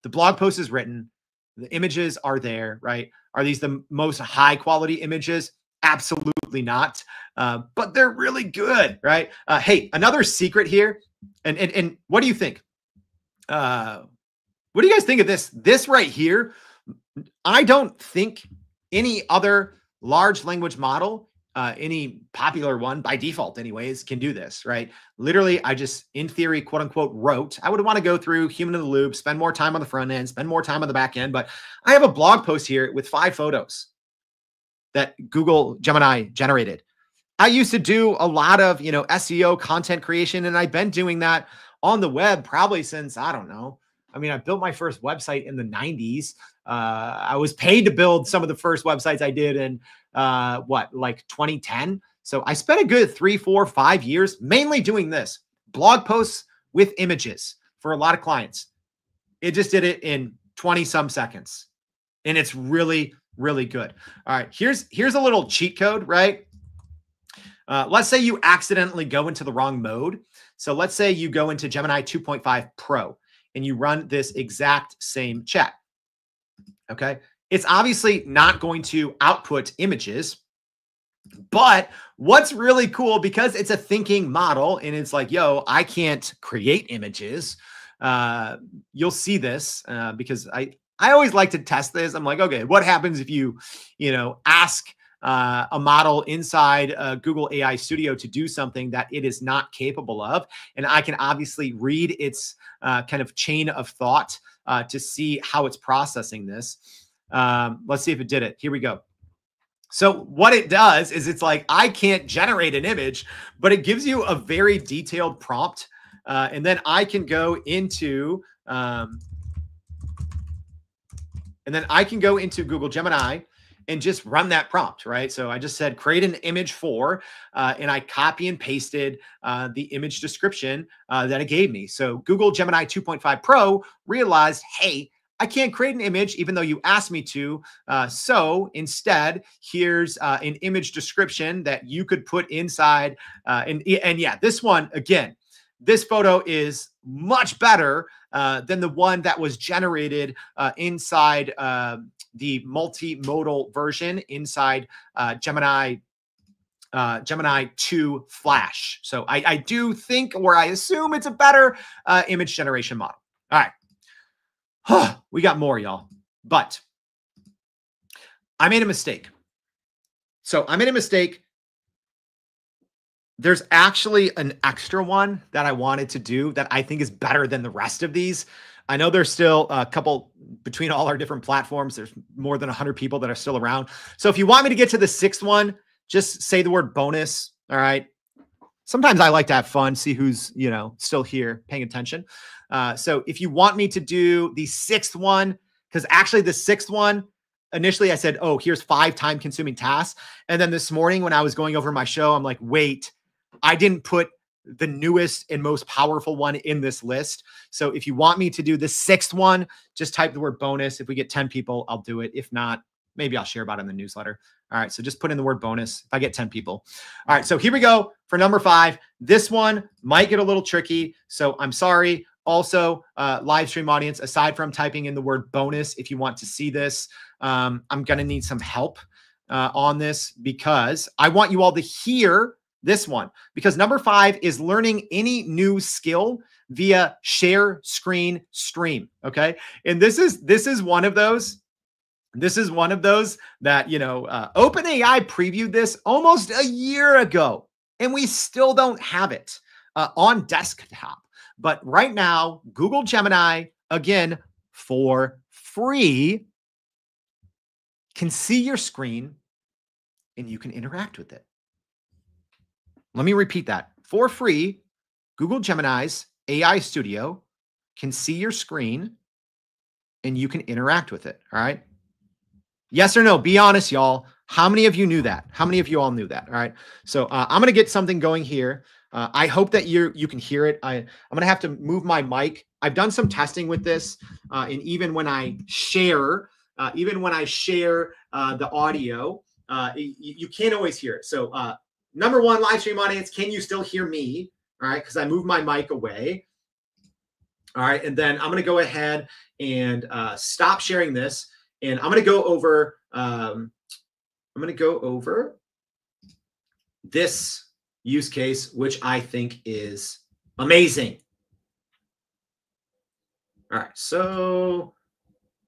The blog post is written. The images are there, right? Are these the most high quality images? Absolutely not. But they're really good, right? Hey, another secret here. And what do you think? What do you guys think of this? This right here, I don't think any other large language model any popular one by default anyways can do this, right? Literally, I just, in theory, quote unquote, wrote. I would want to go through human in the loop, spend more time on the front end, spend more time on the back end, but I have a blog post here with 5 photos that Google Gemini generated. I used to do a lot of, SEO content creation, and I've been doing that on the web probably since, I don't know. I mean, I built my first website in the 90s. I was paid to build some of the first websites I did in like 2010. So I spent a good 3, 4, 5 years mainly doing this, blog posts with images for a lot of clients. It just did it in 20 some seconds. And it's really, really good. All right, here's a little cheat code, right? Let's say you accidentally go into the wrong mode. So let's say you go into Gemini 2.5 Pro and you run this exact same chat. Okay. It's obviously not going to output images, but what's really cool, because it's a thinking model and it's like, yo, I can't create images. You'll see this because I always like to test this. I'm like, okay, what happens if you ask a model inside Google AI Studio to do something that it is not capable of? And I can obviously read its kind of chain of thought to see how it's processing this. Let's see if it did it. Here we go. So what it does is it's like, I can't generate an image, but it gives you a very detailed prompt. And then I can go into Google Gemini and just run that prompt, right? So I just said, create an image for, and I copy and pasted the image description that it gave me. So Google Gemini 2.5 Pro realized, hey, I can't create an image even though you asked me to. So instead, here's an image description that you could put inside. And yeah, this one, again, this photo is much better than the one that was generated inside the multimodal version inside Gemini 2 Flash. So I do think, or I assume, it's a better image generation model. All right. We got more, y'all. But I made a mistake. So I made a mistake. There's actually an extra one that I wanted to do that I think is better than the rest of these. I know there's still a couple between all our different platforms. There's more than 100 people that are still around. So if you want me to get to the 6th one, just say the word bonus. All right. Sometimes I like to have fun, see who's, still here paying attention. So if you want me to do the 6th one, because actually the 6th one, initially I said, oh, here's 5 time-consuming tasks. And then this morning when I was going over my show, I'm like, wait, I didn't put the newest and most powerful one in this list. So if you want me to do the 6th one, just type the word bonus. If we get 10 people, I'll do it. If not, maybe I'll share about it in the newsletter. All right. So just put in the word bonus if I get 10 people. All right. So here we go for number 5. This one might get a little tricky, so I'm sorry. Also, live stream audience, aside from typing in the word bonus, if you want to see this, I'm going to need some help on this, because I want you all to hear this one, because number 5 is learning any new skill via share screen stream. Okay. And this is one of those. This is one of those that, OpenAI previewed this almost a year ago, and we still don't have it on desktop. But right now, Google Gemini, again, for free, can see your screen and you can interact with it. Let me repeat that. For free, Google Gemini's AI Studio can see your screen and you can interact with it. All right. Yes or no? Be honest, y'all. How many of you knew that? How many of you all knew that? All right. So I'm going to get something going here. I hope that you can hear it. I'm going to have to move my mic. I've done some testing with this. And even when I share the audio, you can't always hear it. So number 1, live stream audience, can you still hear me? All right. Because I moved my mic away. All right. And then I'm going to go ahead and stop sharing this. And I'm going to go over, this use case, which I think is amazing. All right. So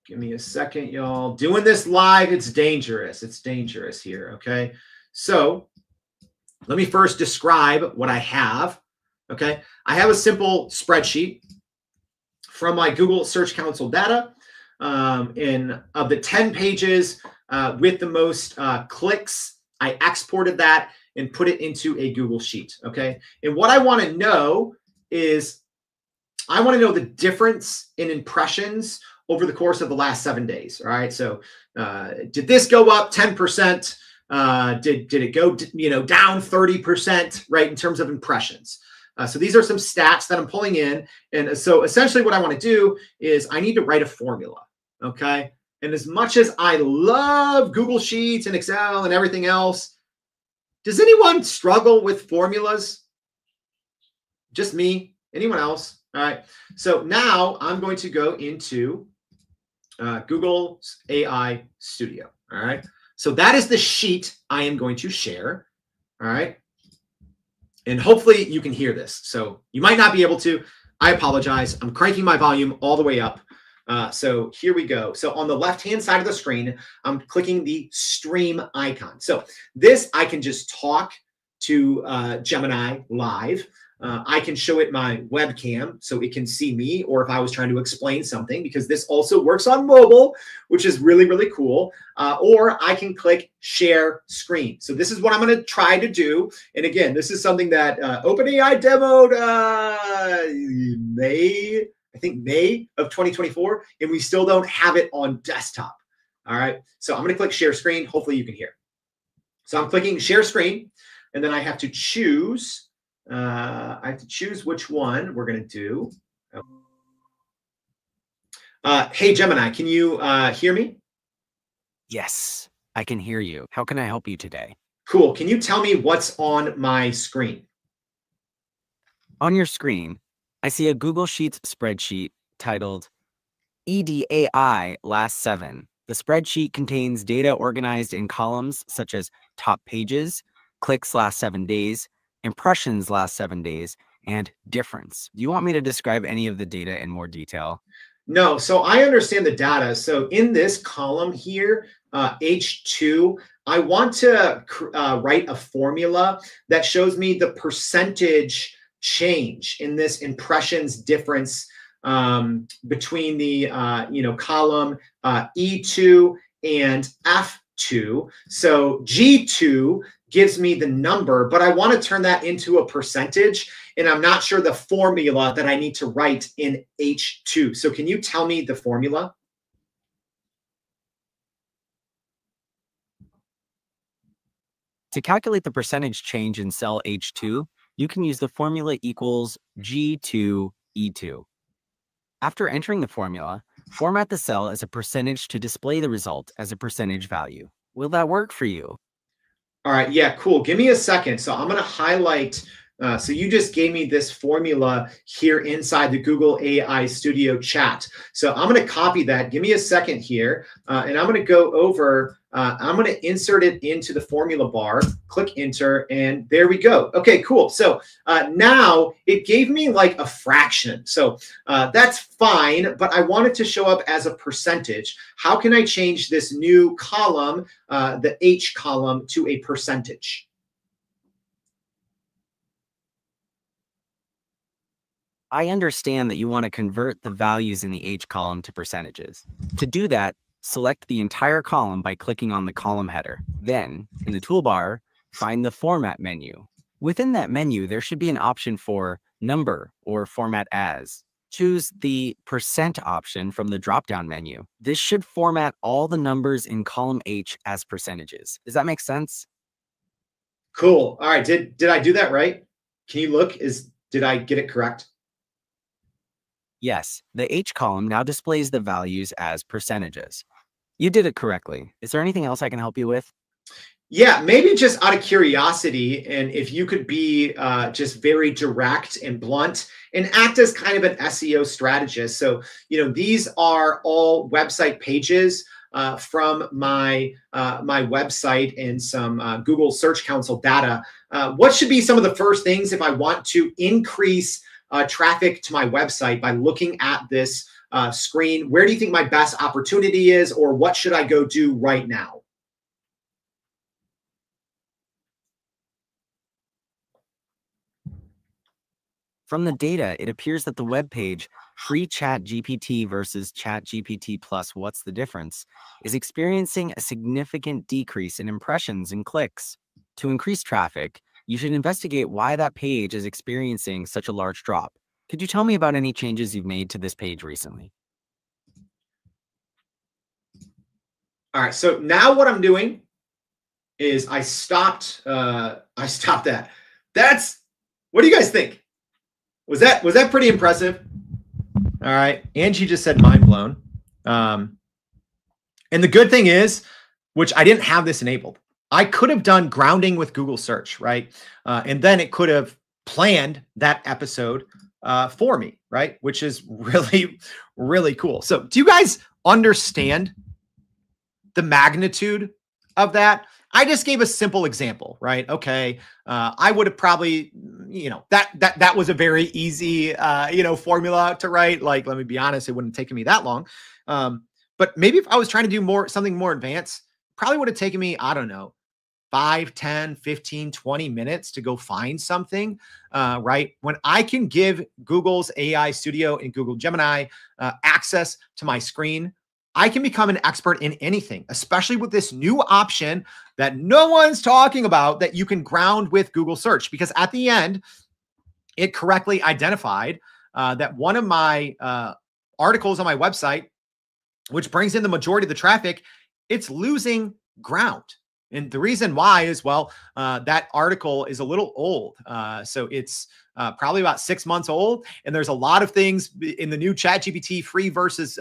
give me a second, y'all. Doing this live, it's dangerous. It's dangerous here. Okay. So let me first describe what I have. Okay. I have a simple spreadsheet from my Google Search Console data. In of the 10 pages with the most clicks, I exported that and put it into a Google Sheet. Okay. And what I want to know is I want to know the difference in impressions over the course of the last 7 days. All right. So did this go up 10%? Did it go down 30%, right, in terms of impressions? So these are some stats that I'm pulling in. And so essentially what I want to do is I need to write a formula. Okay. And as much as I love Google Sheets and Excel and everything else, does anyone struggle with formulas? Just me? Anyone else? All right. So now I'm going to go into Google's AI Studio. All right. So that is the sheet I am going to share. All right. And hopefully you can hear this. So you might not be able to. I apologize. I'm cranking my volume all the way up. So here we go. So on the left-hand side of the screen, I'm clicking the stream icon. So this, I can just talk to Gemini live. I can show it my webcam so it can see me, or if I was trying to explain something, because this also works on mobile, which is really, really cool. Or I can click share screen. So this is what I'm going to try to do. And again, this is something that OpenAI demoed May of 2024, and we still don't have it on desktop. All right. So I'm going to click share screen. Hopefully you can hear. So I'm clicking share screen, and then I have to choose. Which one we're going to do. Hey, Gemini, can you hear me? Yes, I can hear you. How can I help you today? Cool. Can you tell me what's on my screen? On your screen, I see a Google Sheets spreadsheet titled EDAI Last 7. The spreadsheet contains data organized in columns such as top pages, clicks last 7 days, impressions last 7 days, and difference. Do you want me to describe any of the data in more detail? No. So I understand the data. So in this column here, H2, I want to write a formula that shows me the percentage change in this impressions difference between the column E2 and F2. So G2 gives me the number, but I want to turn that into a percentage, and I'm not sure the formula that I need to write in H2. So can you tell me the formula? To calculate the percentage change in cell H2, you can use the formula equals G2E2. After entering the formula, format the cell as a percentage to display the result as a percentage value. Will that work for you? All right, yeah, cool. Give me a second. So I'm going to highlight. So you just gave me this formula here inside the Google AI Studio chat. So I'm going to copy that. Give me a second here. And I'm going to go over, I'm going to insert it into the formula bar, click enter, and there we go. Okay, cool. So now it gave me like a fraction. So that's fine, but I want it to show up as a percentage. How can I change this new column, the H column, to a percentage? I understand that you want to convert the values in the H column to percentages. To do that, select the entire column by clicking on the column header. Then, in the toolbar, find the Format menu. Within that menu, there should be an option for Number or Format As. Choose the % option from the drop-down menu. This should format all the numbers in column H as percentages. Does that make sense? Cool. All right. Did I do that right? Can you look? Did I get it correct? Yes, the H column now displays the values as percentages. You did it correctly. Is there anything else I can help you with? Yeah, maybe just out of curiosity, and if you could be just very direct and blunt and act as kind of an SEO strategist. So, these are all website pages from my website and some Google Search Console data. What should be some of the first things if I want to increase traffic to my website by looking at this screen? Where do you think my best opportunity is, or what should I go do right now? From the data, it appears that the web page, free ChatGPT versus ChatGPT plus what's the difference, is experiencing a significant decrease in impressions and clicks. To increase traffic, you should investigate why that page is experiencing such a large drop. Could you tell me about any changes you've made to this page recently? All right, so now what I'm doing is I stopped that. What do you guys think? Was that pretty impressive? All right, Angie just said mind blown. And the good thing is, which I didn't have this enabled, I could have done grounding with Google search, right? And then it could have planned that episode for me, right? Which is really, really cool. So do you guys understand the magnitude of that? I just gave a simple example, right? Okay. I would have probably, that was a very easy, formula to write. Like, let me be honest, it wouldn't have taken me that long. But maybe if I was trying to do something more advanced, probably would have taken me, I don't know, 5, 10, 15, 20 minutes to go find something, right? When I can give Google's AI Studio and Google Gemini access to my screen, I can become an expert in anything, especially with this new option that no one's talking about that you can ground with Google search. Because at the end, it correctly identified that one of my articles on my website, which brings in the majority of the traffic, it's losing ground. And the reason why is, that article is a little old. So it's probably about 6 months old. And there's a lot of things in the new ChatGPT free versus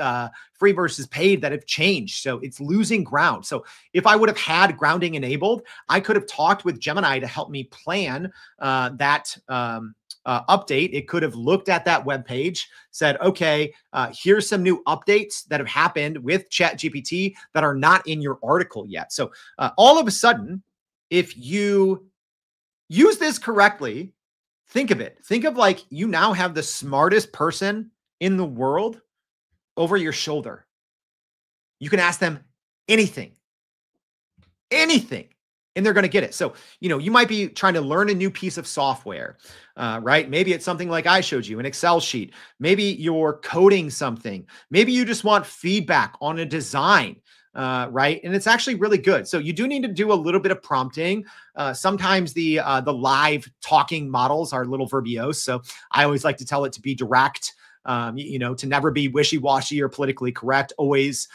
paid that have changed. So it's losing ground. So if I would have had grounding enabled, I could have talked with Gemini to help me plan that update. It could have looked at that web page, said, okay, here's some new updates that have happened with ChatGPT that are not in your article yet. So all of a sudden, if you use this correctly, think of it. Think of like you now have the smartest person in the world over your shoulder. You can ask them anything, and they're going to get it. So, you might be trying to learn a new piece of software, right? Maybe it's something like I showed you, an Excel sheet. Maybe you're coding something. Maybe you just want feedback on a design, right? And it's actually really good. So you do need to do a little bit of prompting. Sometimes the live talking models are a little verbose. So I always like to tell it to be direct. To never be wishy-washy or politically correct. Always,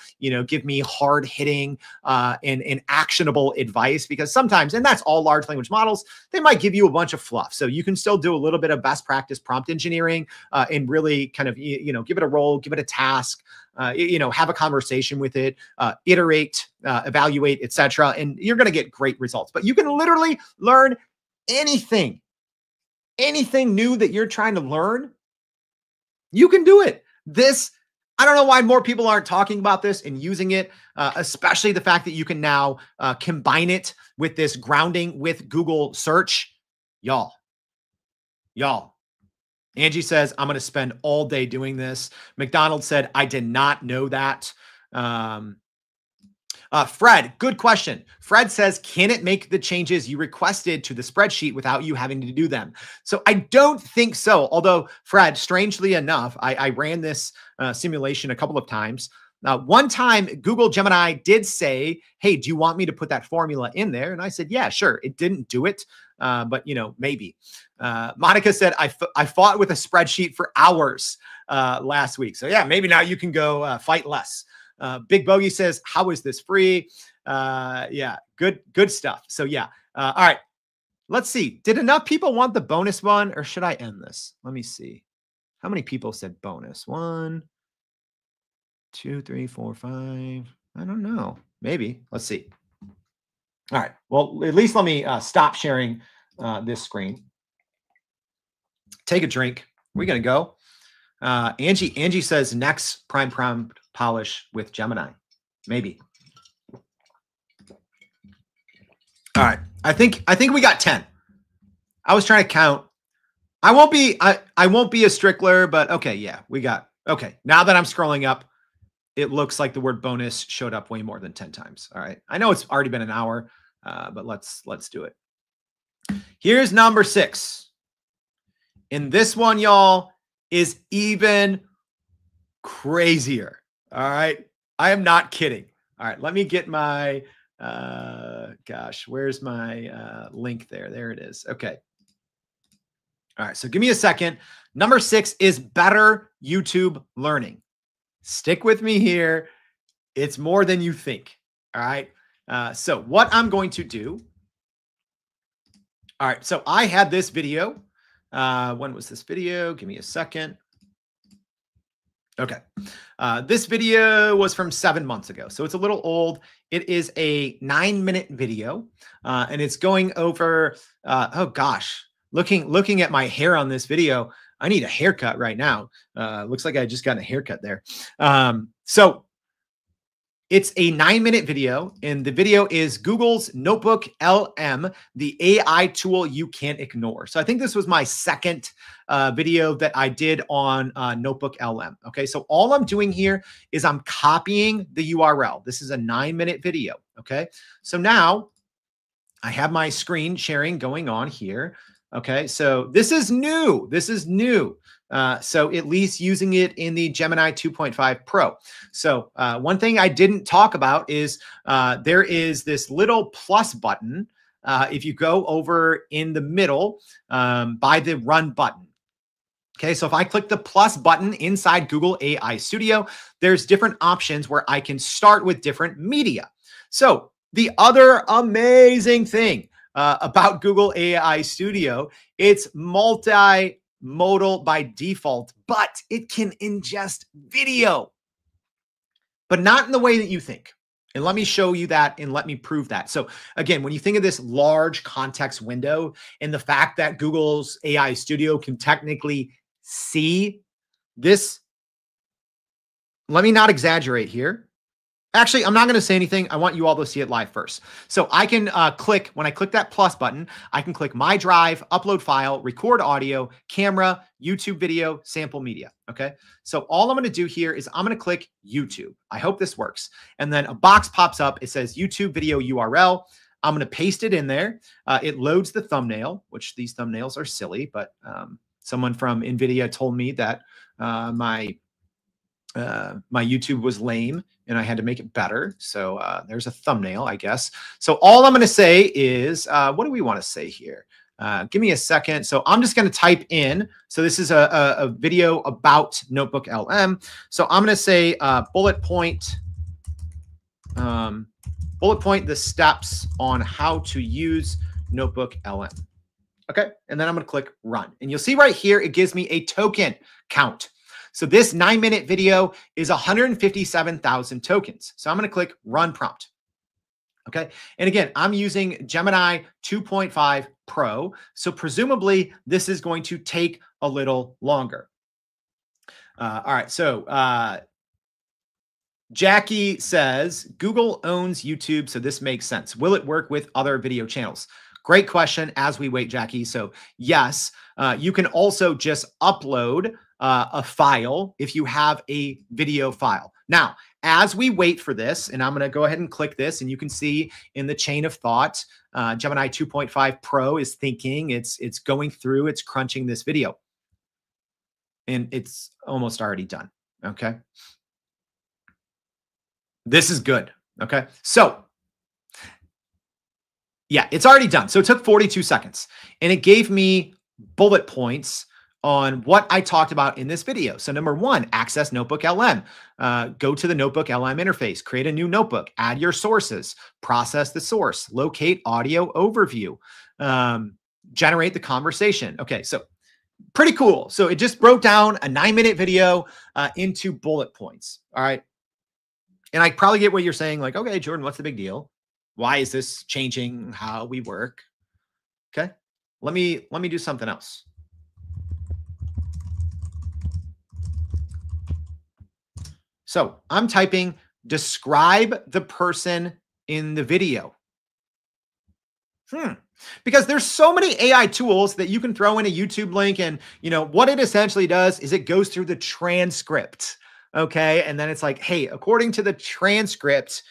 give me hard hitting and actionable advice, because sometimes, and that's all large language models, they might give you a bunch of fluff. So you can still do a little bit of best practice prompt engineering and really kind of, give it a role, give it a task, have a conversation with it, iterate, evaluate, etc. And you're going to get great results. But you can literally learn anything new that you're trying to learn. You can do it. I don't know why more people aren't talking about this and using it, especially the fact that you can now combine it with this grounding with Google search. Y'all. Angie says, I'm going to spend all day doing this. McDonald said, I did not know that. Fred, good question. Fred says, can it make the changes you requested to the spreadsheet without you having to do them? So I don't think so. Although, Fred, strangely enough, I ran this simulation a couple of times. One time, Google Gemini did say, hey, do you want me to put that formula in there? And I said, yeah, sure. It didn't do it, but, maybe. Monica said, I fought with a spreadsheet for hours last week. So, yeah, maybe now you can go fight less. Big Bogey says, how is this free? Yeah, good stuff. So yeah. All right. Let's see. Did enough people want the bonus one, or should I end this? Let me see. How many people said bonus? 1, 2, 3, 4, 5. I don't know. Maybe. Let's see. All right. Well, at least let me stop sharing this screen. Take a drink. We're going to go. Angie says next prime prompt polish with Gemini. Maybe. All right. I think we got 10. I was trying to count. I won't be a Strickler, but okay. Yeah, we got, okay. Now that I'm scrolling up, it looks like the word bonus showed up way more than 10 times. All right. I know it's already been an hour, but let's do it. Here's number 6. And this one, y'all, is even crazier. All right. I am not kidding. All right. Let me get my, gosh, where's my link there? There it is. Okay. All right. So give me a second. Number 6 is better YouTube learning. Stick with me here. It's more than you think. All right. So what I'm going to do. All right. So I had this video. When was this video? Give me a second. Okay. This video was from 7 months ago. So it's a little old. It is a 9-minute video. And it's going over, oh gosh, looking at my hair on this video, I need a haircut right now. Looks like I just got a haircut there. So it's a 9-minute video, and the video is Google's Notebook LM, the AI tool you can't ignore. So I think this was my second video that I did on Notebook LM. Okay, so all I'm doing here is I'm copying the URL. This is a 9-minute video. Okay, so now I have my screen sharing going on here. Okay, so this is new. This is new. So at least using it in the Gemini 2.5 Pro. So one thing I didn't talk about is there is this little plus button. If you go over in the middle by the run button. Okay, so if I click the plus button inside Google AI Studio, there's different options where I can start with different media. So the other amazing thing about Google AI Studio, it's multimodal by default, but it can ingest video, but not in the way that you think. And let me show you that and let me prove that. So again, when you think of this large context window and the fact that Google's AI Studio can technically see this, let me not exaggerate here. Actually, I'm not going to say anything. I want you all to see it live first. So I can click, when I click that plus button, I can click My Drive, Upload File, Record Audio, Camera, YouTube Video, Sample Media. Okay. So all I'm going to do here is I'm going to click YouTube. I hope this works. And then a box pops up. It says YouTube Video URL. I'm going to paste it in there. It loads the thumbnail, which these thumbnails are silly, but someone from NVIDIA told me that my YouTube was lame and I had to make it better. So there's a thumbnail, I guess. So all I'm going to say is, what do we want to say here? Give me a second. So I'm just going to type in. So this is a video about Notebook LM. So I'm going to say bullet point the steps on how to use Notebook LM. Okay. And then I'm going to click run. And you'll see right here, it gives me a token count. So this 9-minute video is 157,000 tokens. So I'm going to click run prompt. Okay. And again, I'm using Gemini 2.5 Pro. So presumably this is going to take a little longer. All right. So Jackie says, Google owns YouTube, so this makes sense. Will it work with other video channels? Great question as we wait, Jackie. So yes, you can also just upload a file if you have a video file. Now, as we wait for this, and I'm going to go ahead and click this, and you can see in the chain of thought, Gemini 2.5 Pro is thinking, it's going through, it's crunching this video. And it's almost already done. Okay. This is good. Okay. So yeah, it's already done. So it took 42 seconds and it gave me bullet points on what I talked about in this video. So number 1, access Notebook LM. Go to the Notebook LM interface, create a new notebook, add your sources, process the source, locate audio overview, generate the conversation. Okay, so pretty cool. So it just broke down a 9-minute video into bullet points. All right. And I probably get what you're saying, like, okay, Jordan, what's the big deal? Why is this changing how we work? Okay, let me do something else. So I'm typing, describe the person in the video. Because there's so many AI tools that you can throw in a YouTube link, and what it essentially does is it goes through the transcript. Okay, and then it's like, hey, according to the transcript,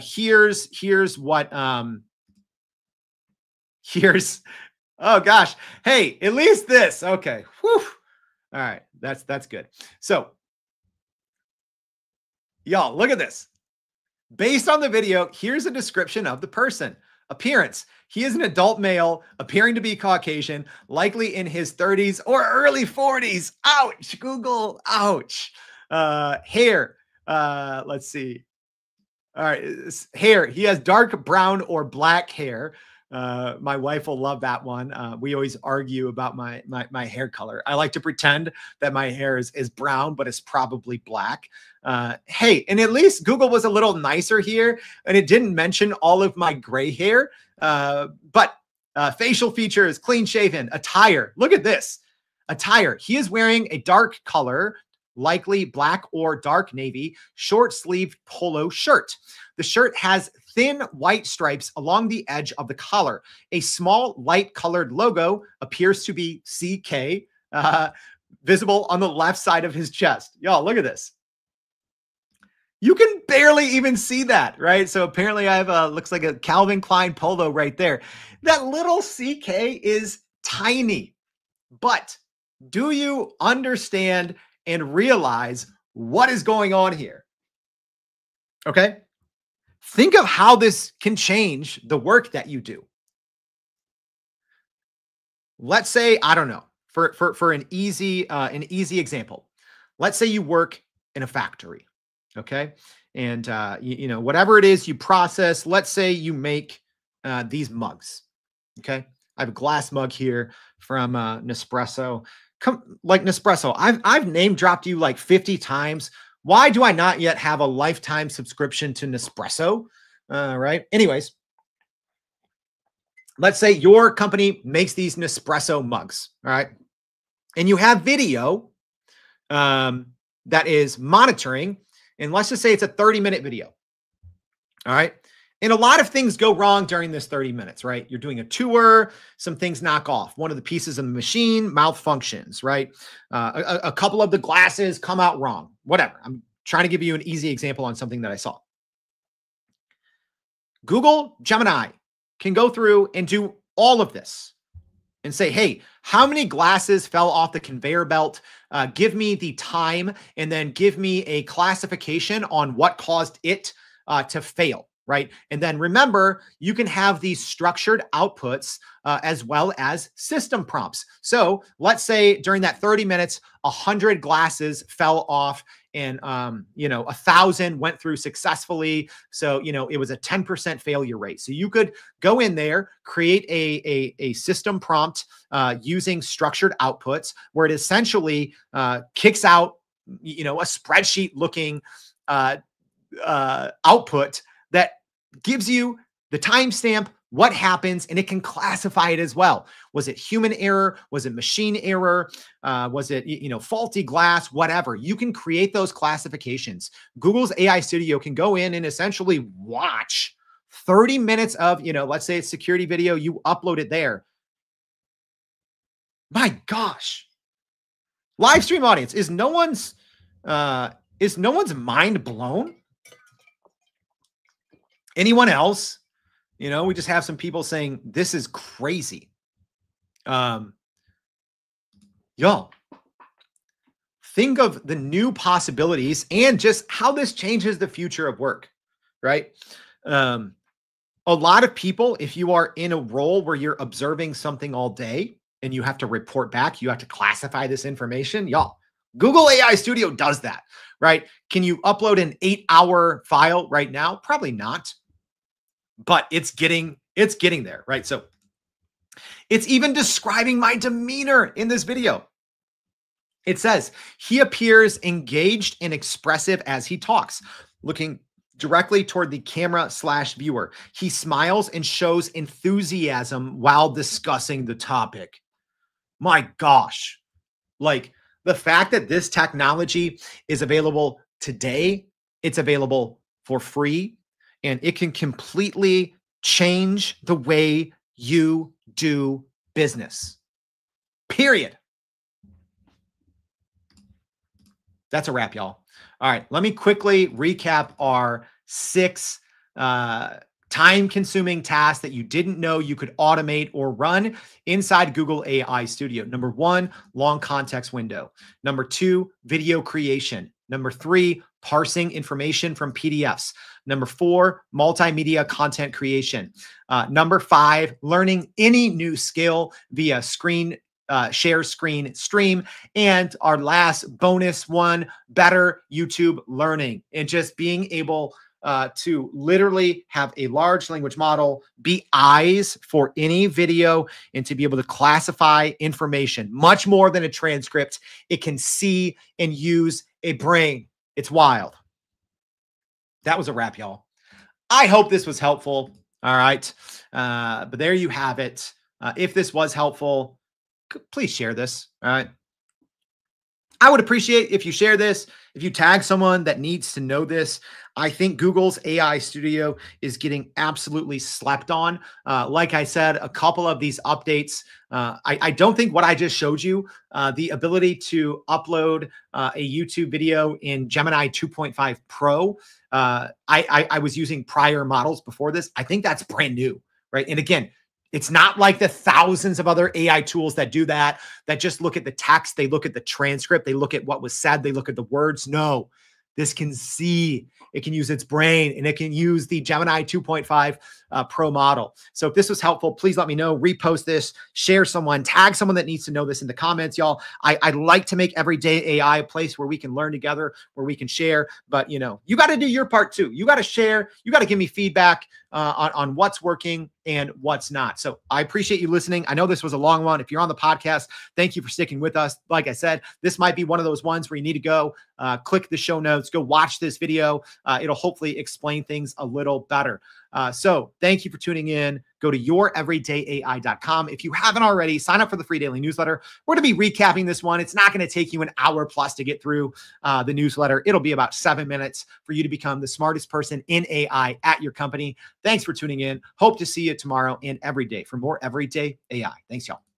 here's what Oh gosh. Hey, at least this. Okay. Whew. All right. That's good. So, y'all, look at this. Based on the video, here's a description of the person. Appearance. He is an adult male, appearing to be Caucasian, likely in his 30s or early 40s. Ouch, Google. Ouch. Hair. Let's see. All right. Hair. He has dark brown or black hair. My wife will love that one. We always argue about my hair color. I like to pretend that my hair is brown, but it's probably black. Hey, and at least Google was a little nicer here, and it didn't mention all of my gray hair. But facial features, clean shaven, attire. Look at this. Attire. He is wearing a dark color, likely black or dark navy, short sleeved polo shirt. The shirt has thin white stripes along the edge of the collar. A small light colored logo appears to be CK, visible on the left side of his chest. Y'all, look at this. You can barely even see that, right? So apparently I have looks like a Calvin Klein polo right there. That little CK is tiny, but do you understand and realize what is going on here? Okay. Think of how this can change the work that you do. Let's say, I don't know, for an easy example. Let's say you work in a factory, okay? And you know, whatever it is you process, let's say you make these mugs, okay? I have a glass mug here from Nespresso. Like Nespresso, I've name dropped you like 50 times. Why do I not yet have a lifetime subscription to Nespresso? Right. Anyways, let's say your company makes these Nespresso mugs. All right. And you have video that is monitoring. And let's just say it's a 30-minute video. All right. And a lot of things go wrong during this 30 minutes, right? You're doing a tour, some things knock off. One of the pieces of the machine malfunctions, right? A couple of the glasses come out wrong, whatever. I'm trying to give you an easy example on something that I saw. Google Gemini can go through and do all of this and say, hey, how many glasses fell off the conveyor belt? Give me the time and then give me a classification on what caused it to fail. Right. And then remember, you can have these structured outputs as well as system prompts. So let's say during that 30 minutes, 100 glasses fell off and, you know, 1,000 went through successfully. So, you know, it was a 10% failure rate. So you could go in there, create a system prompt using structured outputs where it essentially kicks out, you know, a spreadsheet looking output that gives you the timestamp, what happens, and it can classify it as well. Was it human error? Was it machine error? Was it, you know, faulty glass, whatever? You can create those classifications. Google's AI Studio can go in and essentially watch 30 minutes of, you know, let's say it's security video, you upload it there. My gosh. Live stream audience, is no one's mind blown? Anyone else? You know, we just have some people saying this is crazy. Y'all, think of the new possibilities and just how this changes the future of work, right? A lot of people, if you are in a role where you're observing something all day and you have to report back, you have to classify this information, y'all, Google AI Studio does that, right? Can you upload an 8-hour file right now? Probably not. But it's getting there, right? So it's even describing my demeanor in this video. It says, he appears engaged and expressive as he talks, looking directly toward the camera/viewer. He smiles and shows enthusiasm while discussing the topic. My gosh. Like the fact that this technology is available today, it's available for free. And it can completely change the way you do business. Period. That's a wrap, y'all. All right. Let me quickly recap our 6 time-consuming tasks that you didn't know you could automate or run inside Google AI Studio. Number one, long context window. Number two, video creation. Number three, parsing information from PDFs. Number four, multimedia content creation. Number five, learning any new skill via share screen stream. And our last bonus one, better YouTube learning, and just being able to literally have a large language model be eyes for any video and to be able to classify information much more than a transcript. It can see and use a brain. It's wild. That was a wrap, y'all. I hope this was helpful. All right. But there you have it. If this was helpful, please share this. All right. I would appreciate if you share this, if you tag someone that needs to know this. I think Google's AI Studio is getting absolutely slept on. Like I said, a couple of these updates, I don't think what I just showed you, the ability to upload a YouTube video in Gemini 2.5 Pro, I was using prior models before this. I think that's brand new, right? And again, it's not like the thousands of other AI tools that do that just look at the text, they look at the transcript, they look at what was said, they look at the words. No, this can see, it can use its brain, and it can use the Gemini 2.5 Pro model. So if this was helpful, please let me know, repost this, share someone, tag someone that needs to know this in the comments, y'all. I like to make Everyday AI a place where we can learn together, where we can share, but you know, you got to do your part too. You got to share, you got to give me feedback on what's working and what's not. So I appreciate you listening. I know this was a long one. If you're on the podcast, thank you for sticking with us. Like I said, this might be one of those ones where you need to go click the show notes, go watch this video. It'll hopefully explain things a little better. So thank you for tuning in. Go to youreverydayai.com. If you haven't already, sign up for the free daily newsletter. We're going to be recapping this one. It's not going to take you an hour plus to get through the newsletter. It'll be about 7 minutes for you to become the smartest person in AI at your company. Thanks for tuning in. Hope to see you tomorrow and every day for more Everyday AI. Thanks, y'all.